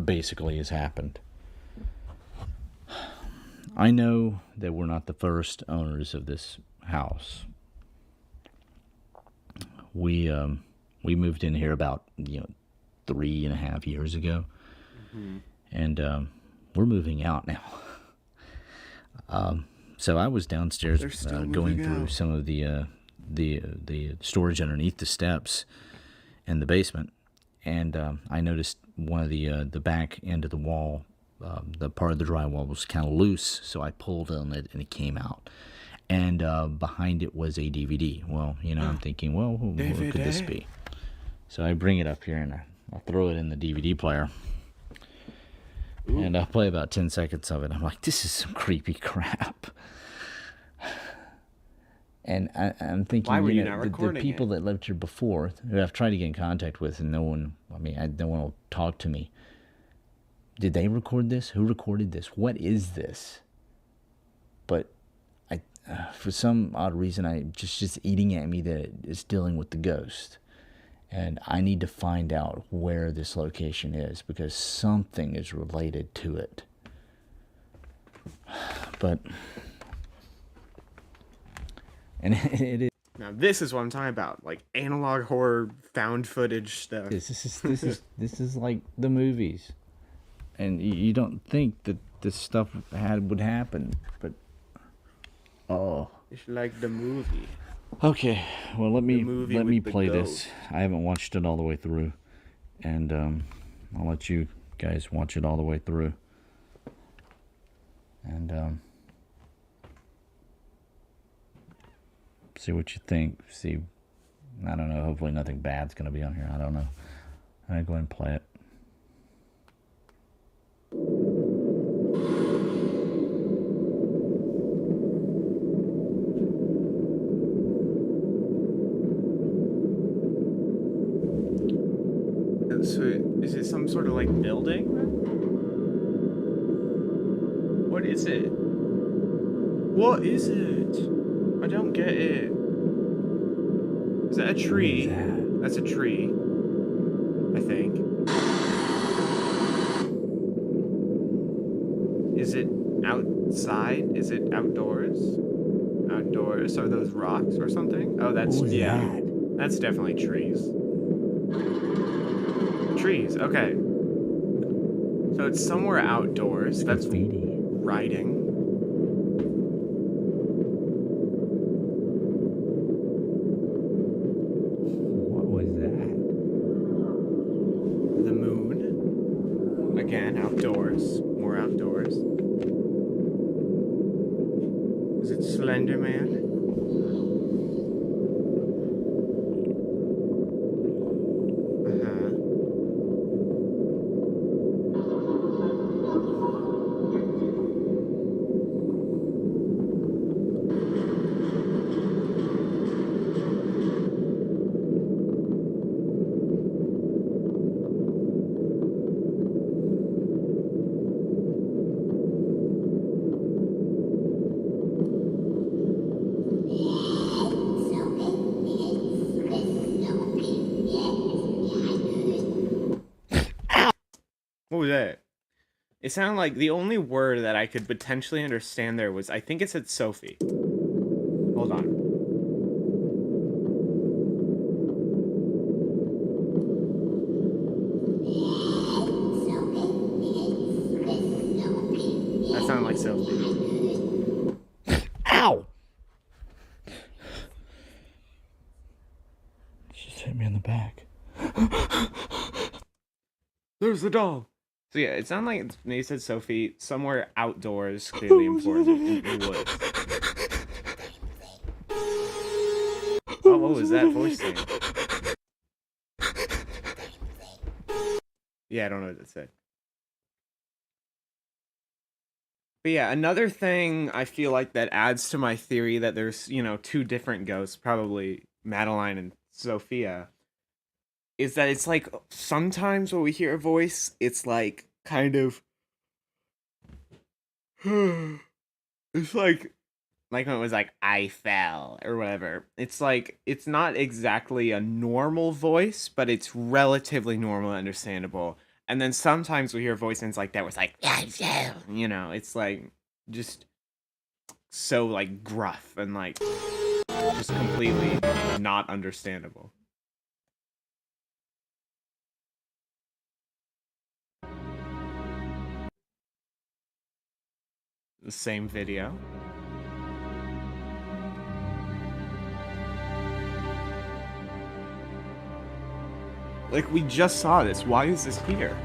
basically has happened. I know that we're not the first owners of this house. We moved in here about 3.5 years ago, and we're moving out now. So I was downstairs going through some of the storage underneath the steps in the basement, and I noticed one of the back end of the wall. The part of the drywall was kind of loose, so I pulled on it and it came out. And behind it was a DVD. Well, I'm thinking, well, what could this be? So I bring it up here and I throw it in the DVD player. Ooh. And I play about 10 seconds of it. I'm like, this is some creepy crap. And I'm thinking, why were you not recording the people that lived here before, who I've tried to get in contact with, and no one will talk to me. Did they record this? Who recorded this? What is this? But for some odd reason, I just eating at me that it's dealing with the ghost. And I need to find out where this location is, because something is related to it. But, and it is. Now this is what I'm talking about, like analog horror, found footage stuff. This is like the movies. And you don't think that this stuff would happen, but it's like the movie. Okay, well let me play this. I haven't watched it all the way through, and I'll let you guys watch it all the way through. And see what you think. See, I don't know. Hopefully nothing bad's gonna be on here. I don't know. All right, go ahead and play it. So is it some sort of like building? What is it? What is it? I don't get it. Is that a tree? That's a tree. I think. Is it outside? Is it outdoors? Outdoors? Are those rocks or something? Oh, that's that's definitely trees. Trees, okay. So it's somewhere outdoors. That's writing. What was that? The moon. Again, outdoors. More outdoors. Is it Slender Man? What was that? It sounded like the only word that I could potentially understand there was, I think it said Sophie. Hold on. That sounded like Sophie. Ow! Just hit me in the back. There's the doll. So yeah, it sounded like they said Sophie somewhere outdoors, clearly important in the woods. Oh, what was that voice saying? Yeah, I don't know what it said. But yeah, another thing I feel like that adds to my theory that there's, you know, two different ghosts, probably Madeline and Sophia, is that it's like sometimes when we hear a voice, it's like kind of it's like when it was like I fell or whatever. It's like it's not exactly a normal voice, but it's relatively normal and understandable. And then sometimes we hear voices like that where it's like I fell. You know, it's like just so like gruff and like just completely not understandable. The same video. Like, we just saw this. Why is this here?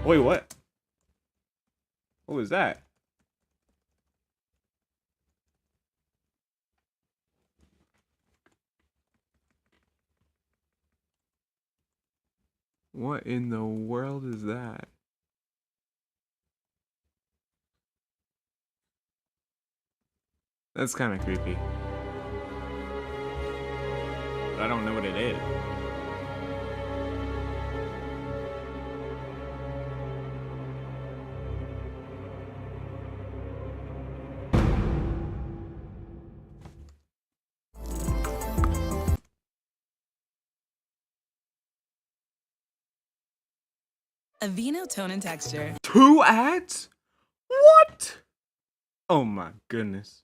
Wait, what? What was that? What in the world is that? That's kind of creepy. But I don't know what it is. Aveeno Tone and Texture. 2 ads? What? Oh my goodness.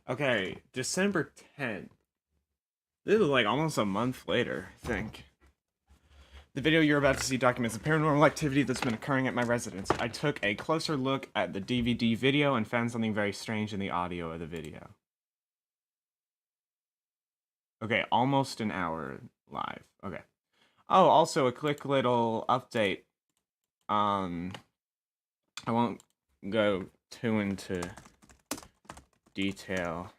Okay, December 10th. This is like almost a month later, I think. The video you're about to see documents the paranormal activity that's been occurring at my residence. I took a closer look at the DVD video and found something very strange in the audio of the video. Okay, almost an hour live. Okay. Oh, also a quick little update. I won't go too into detail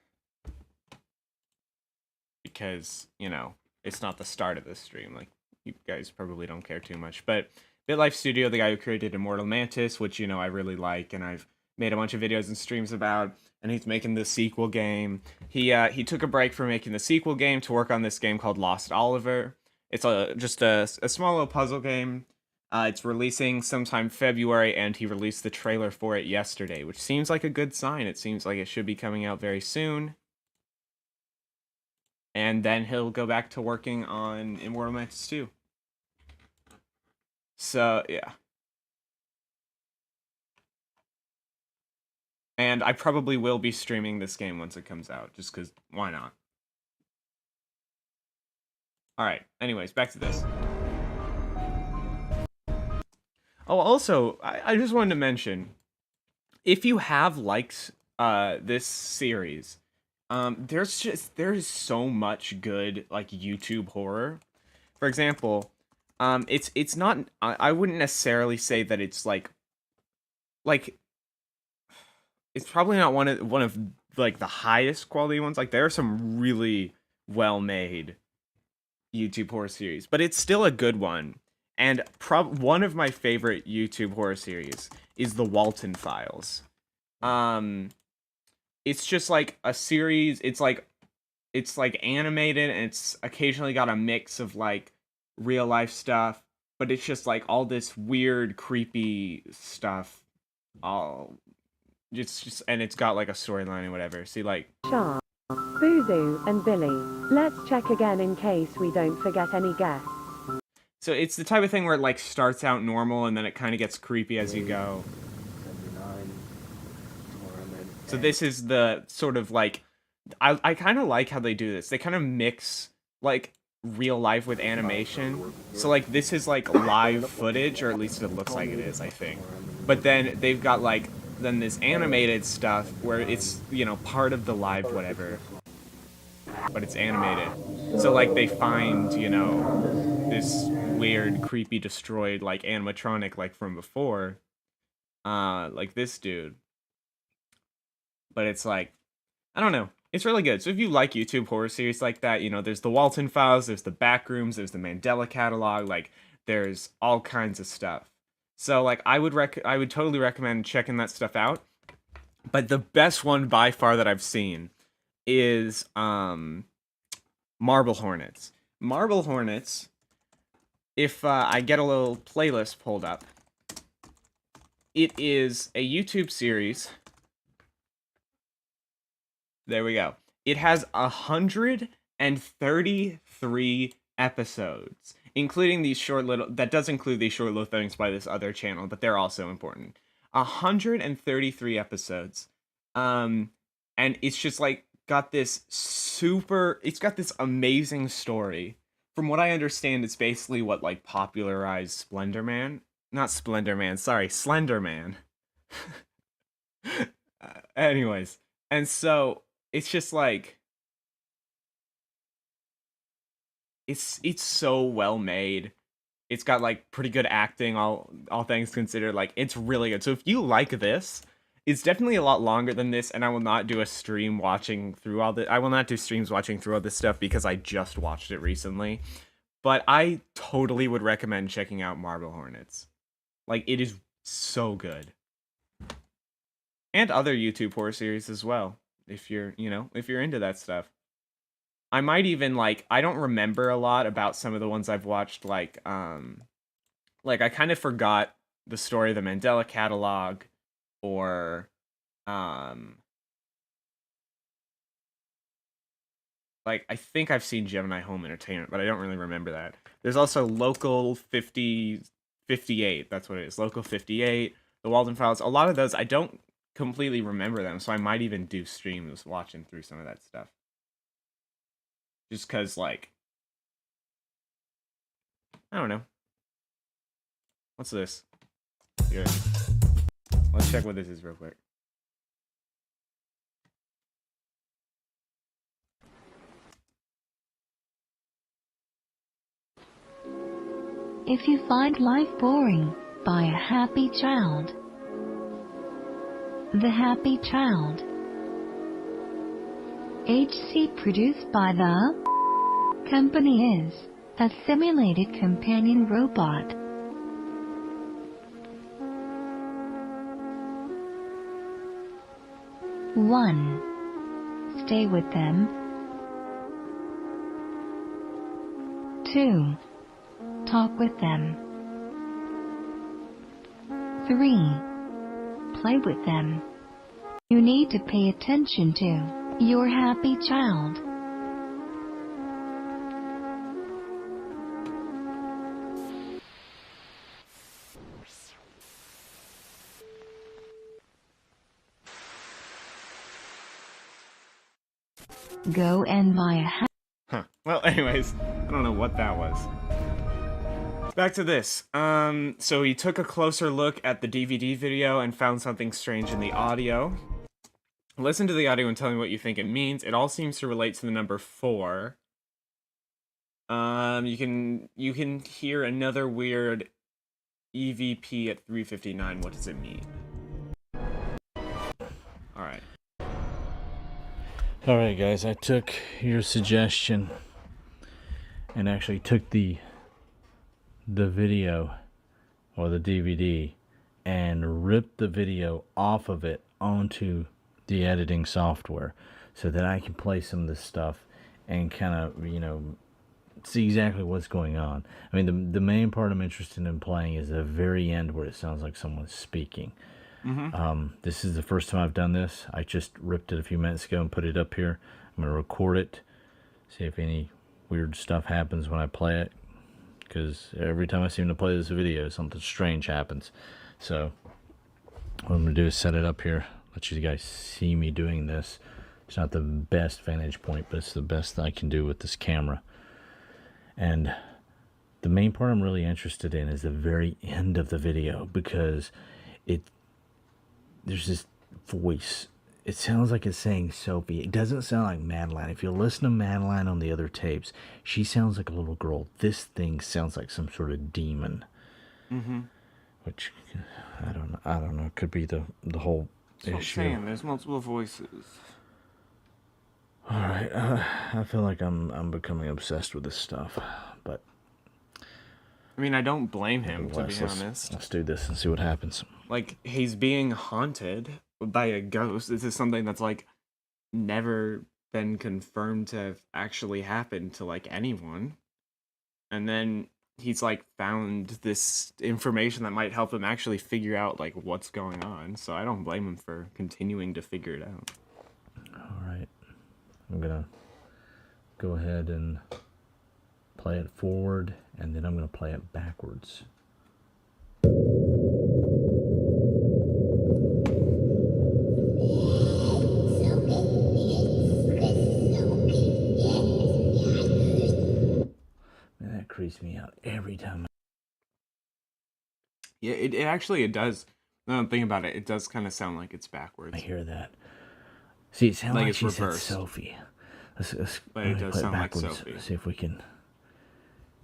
because, you know, it's not the start of this stream. Like, you guys probably don't care too much. But BitLife Studio, the guy who created Immortal Mantis, which, you know, I really like, and I've made a bunch of videos and streams about, and he's making the sequel game. He took a break from making the sequel game to work on this game called Lost Oliver. It's just a small little puzzle game. It's releasing sometime February, and he released the trailer for it yesterday, which seems like a good sign. It seems like it should be coming out very soon. And then he'll go back to working on Immortal Mantis 2. So, yeah. And I probably will be streaming this game once it comes out, just because, why not? Alright, anyways, back to this. Oh, also, I just wanted to mention, if you have liked this series, there's so much good like YouTube horror. For example, it's not, I wouldn't necessarily say that it's like it's probably not one of like the highest quality ones. Like, there are some really well made YouTube horror series, but it's still a good one. And one of my favorite YouTube horror series is The Walton Files. It's just like a series. It's like animated, and it's occasionally got a mix of like real life stuff, but it's just like all this weird, creepy stuff. All just and it's got like a storyline and whatever. See, like Sharp, Boozoo, and Billy. Let's check again in case we don't forget any guests. So it's the type of thing where it like starts out normal and then it kind of gets creepy as you go. So this is the sort of like, I kind of like how they do this. They kind of mix like real life with animation. So like this is like live footage, or at least it looks like it is, I think. But then they've got like than this animated stuff where it's, you know, part of the live whatever, but it's animated. So, like, they find, you know, this weird, creepy, destroyed, like, animatronic, like, from before, like this dude. But it's like, I don't know. It's really good. So if you like YouTube horror series like that, you know, there's the Walton Files, there's the Backrooms, there's the Mandela Catalog, like, there's all kinds of stuff. So, like, I would totally recommend checking that stuff out. But the best one by far that I've seen is Marble Hornets. Marble Hornets, if I get a little playlist pulled up, it is a YouTube series. There we go. It has 133 episodes, including these short little, that does include these short little things by this other channel, but they're also important. 133 episodes. And it's just like got this it's got this amazing story. From what I understand, it's basically what like popularized Slenderman. Anyways, and so it's just like it's so well made. It's got like pretty good acting, all things considered. Like, it's really good. So if you like this, it's definitely a lot longer than this, and I will not do a stream watching through all the I will not do streams watching through all this stuff because I just watched it recently. But I totally would recommend checking out Marble Hornets. Like, it is so good. And other YouTube horror series as well, if you're, you know, if you're into that stuff. I might even, like, I don't remember a lot about some of the ones I've watched, like I kind of forgot the story of the Mandela Catalog, or, like, I think I've seen Gemini Home Entertainment, but I don't really remember that. There's also Local 58, that's what it is, Local 58, the Walden Files, a lot of those, I don't completely remember them, so I might even do streams watching through some of that stuff. Just because, like, I don't know. What's this? Here. Let's check what this is real quick. If you find life boring, buy a happy child. The Happy Child. HC produced by the company is a simulated companion robot. One. Stay with them. 2. Talk with them. 3. Play with them. You need to pay attention to your happy child. Go and buy a Huh. Well, anyways, I don't know what that was. Back to this. So he took a closer look at the DVD video and found something strange in the audio. Listen to the audio and tell me what you think it means. It all seems to relate to the number 4. You can hear another weird EVP at 359. What does it mean? Alright. Alright guys, I took your suggestion and actually took the video or the DVD and ripped the video off of it onto the editing software so that I can play some of this stuff and kind of, you know, see exactly what's going on. I mean, the main part I'm interested in playing is the very end where it sounds like someone's speaking. This is the first time I've done this. I just ripped it a few minutes ago and put it up here. I'm going to record it, see if any weird stuff happens when I play it, because every time I seem to play this video, something strange happens. So what I'm going to do is set it up here, let you guys see me doing this. It's not the best vantage point, but it's the best I can do with this camera. And the main part I'm really interested in is the very end of the video, because there's this voice. It sounds like it's saying Sophie. It doesn't sound like Madeline. If you listen to Madeline on the other tapes, she sounds like a little girl. This thing sounds like some sort of demon. Mm-hmm. Which, I don't know. It could be the whole That's what I'm issue. saying. There's multiple voices. All right, I feel like I'm becoming obsessed with this stuff, but I mean, I don't blame him, to be honest. Let's do this and see what happens. Like, he's being haunted by a ghost. This is something that's, like, never been confirmed to have actually happened to, like, anyone. And then he's, like, found this information that might help him actually figure out, like, what's going on. So I don't blame him for continuing to figure it out. All right. I'm going to go ahead and play it forward, and then I'm going to play it backwards. Man, that creeps me out every time. Yeah, it does. Now I'm thinking about it, it does kind of sound like it's backwards. I hear that. See, it sounds like it's she reversed. said Sophie. Let's But it does play sound like backwards. Sophie. See if we can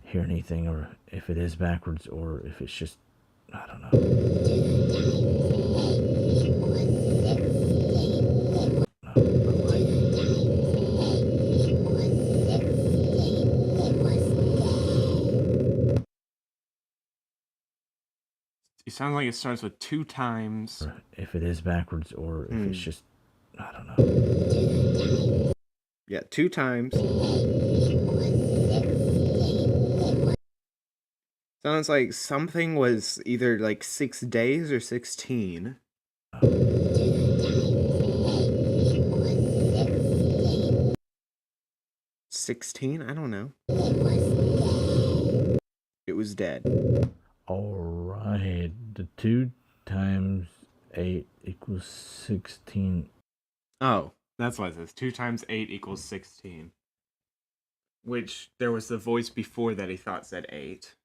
hear anything, or if it is backwards, or if it's just, I don't know. It sounds like it starts with 2 times. Or if it is backwards, or if it's just, I don't know. Yeah, 2 times. Sounds like something was either like 6 days or 16. 16? I don't know. It was dead. Alright, the 2 times 8 equals 16. Oh, that's what it says. 2 times 8 equals 16. Which, there was the voice before that he thought said 8.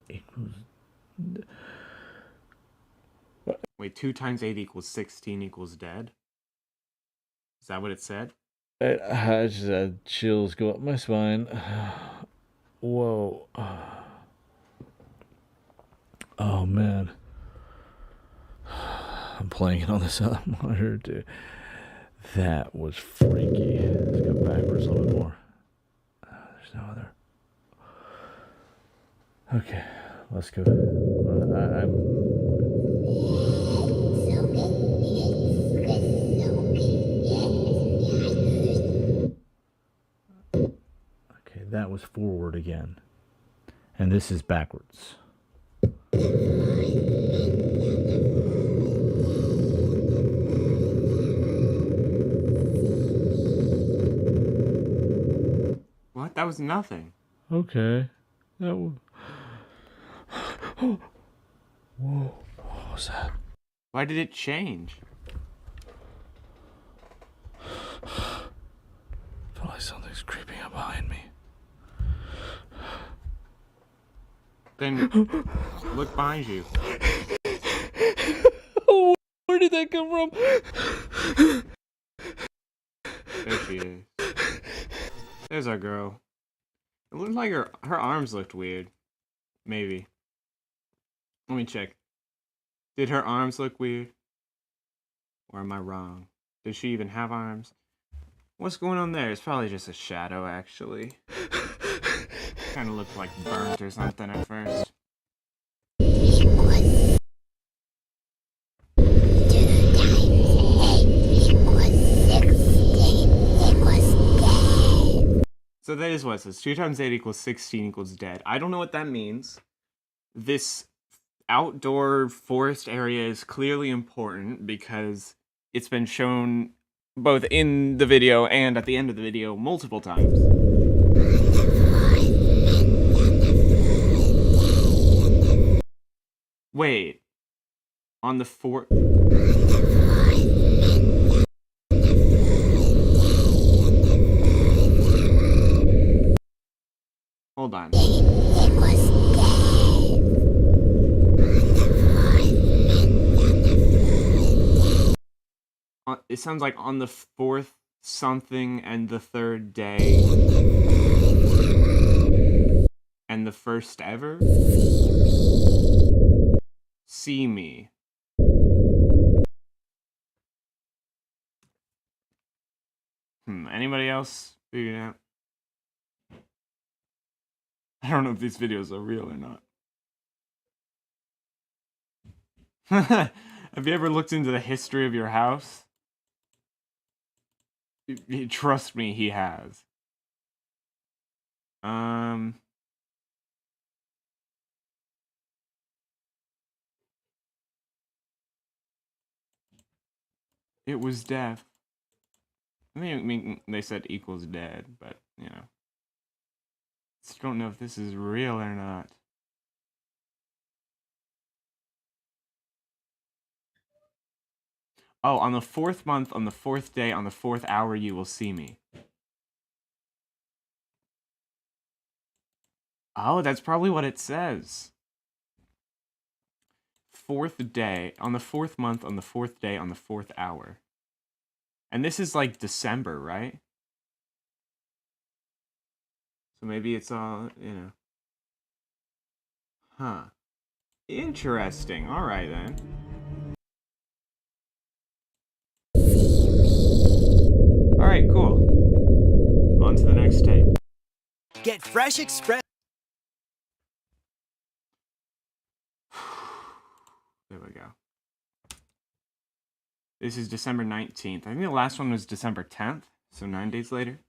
Equals... Wait, 2 times 8 equals 16 equals dead? Is that what it said? I just had chills go up my spine. Whoa. Oh, man. I'm playing it on this other monitor, too. That was freaky. Let's go backwards a little bit more. There's no other. Okay, let's go. Okay, that was forward again. And this is backwards. What? That was nothing. Okay. That was... Whoa. What was that? Why did it change? I feel like something's creeping up behind me. Then look behind you. Oh, where did that come from? There she is. There's our girl. It looked like her arms looked weird. Maybe. Let me check. Did her arms look weird? Or am I wrong? Does she even have arms? What's going on there? It's probably just a shadow, actually. Kind of looked like burnt or something at first. So that is what it says. 2 times 8 equals 16 equals dead. I don't know what that means. This outdoor forest area is clearly important because it's been shown both in the video and at the end of the video multiple times. Wait. On the Hold on. It sounds like on the fourth something and the third day. And the first ever? See me. Anybody else figure it out? I don't know if these videos are real or not. Have you ever looked into the history of your house? Trust me, he has. It was death. I mean, they said equals dead, but, you know. Just don't know if this is real or not. Oh, on the fourth month, on the fourth day, on the fourth hour, you will see me. Oh, that's probably what it says. Fourth day, on the fourth month, on the fourth day, on the fourth hour. And this is like December, right? So maybe it's all, you know. Huh. Interesting. Alright then. Alright, cool. On to the next tape. Get Fresh Express. There we go. This is December 19th. I think the last one was December 10th, so 9 days later.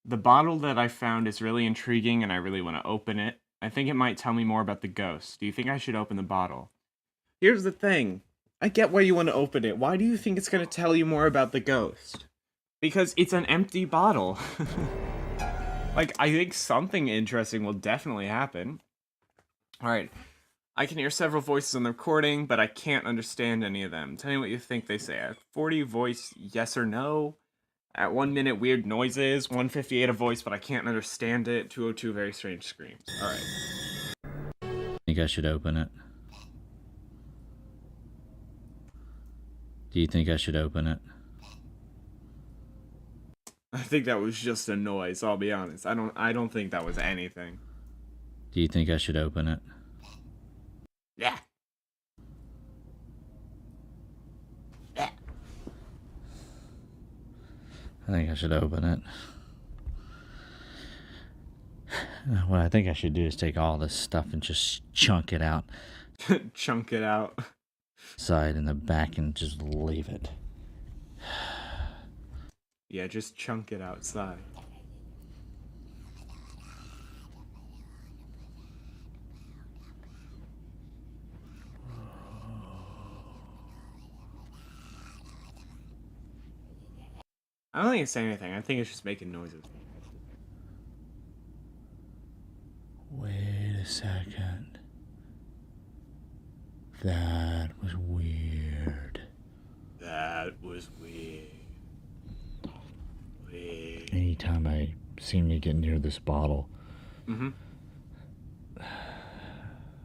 The bottle that I found is really intriguing and I really want to open it. I think it might tell me more about the ghost. Do you think I should open the bottle? Here's the thing. I get why you want to open it. Why do you think it's going to tell you more about the ghost? Because it's an empty bottle. Like, I think something interesting will definitely happen. Alright. I can hear several voices on the recording, but I can't understand any of them. Tell me what you think they say. At 40, voice yes or no. At 1 minute, weird noises. 158, a voice, but I can't understand it. 202, very strange screams. Alright. Think I should open it? Do you think I should open it? I think that was just a noise, I'll be honest. I don't think that was anything. Do you think I should open it? Yeah. Yeah. I think I should open it. What I think I should do is take all this stuff and just chunk it out. Chunk it out. Side in the back and just leave it. Yeah, just chunk it outside. I don't think it's saying anything. I think it's just making noises. Wait a second. That was weird. That was weird. Weird. Anytime I seem to get near this bottle, Mm-hmm. Did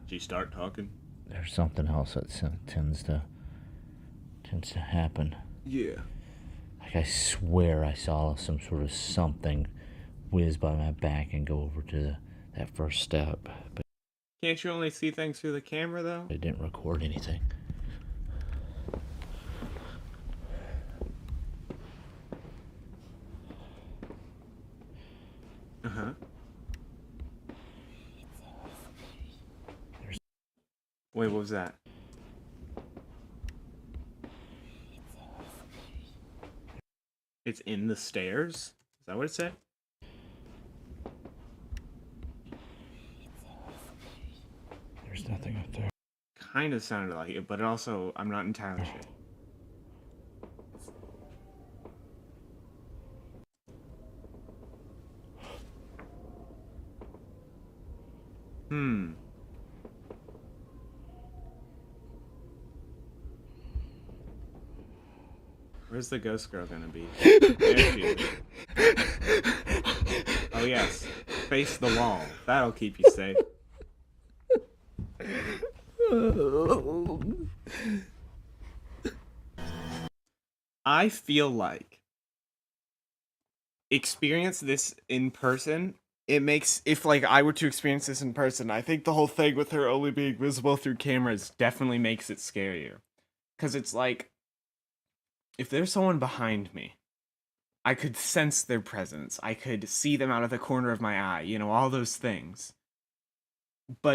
you start talking? there's something else that tends to happen. Yeah. Like I swear I saw some sort of something whiz by my back and go over to that first step, but Can't you only see things through the camera, though? it didn't record anything. Uh-huh. Wait, what was that? It's in the stairs? Is that what it said? There's nothing up there. Kind of sounded like it, but it also, I'm not entirely sure. Where's the ghost girl gonna be? There she is. Oh yes, face the wall. That'll keep you safe. I feel like experience this in person, it makes, if like I were to experience this in person, I think the whole thing with her only being visible through cameras definitely makes it scarier. Because it's like, if there's someone behind me, I could sense their presence. I could see them out of the corner of my eye, you know, all those things. But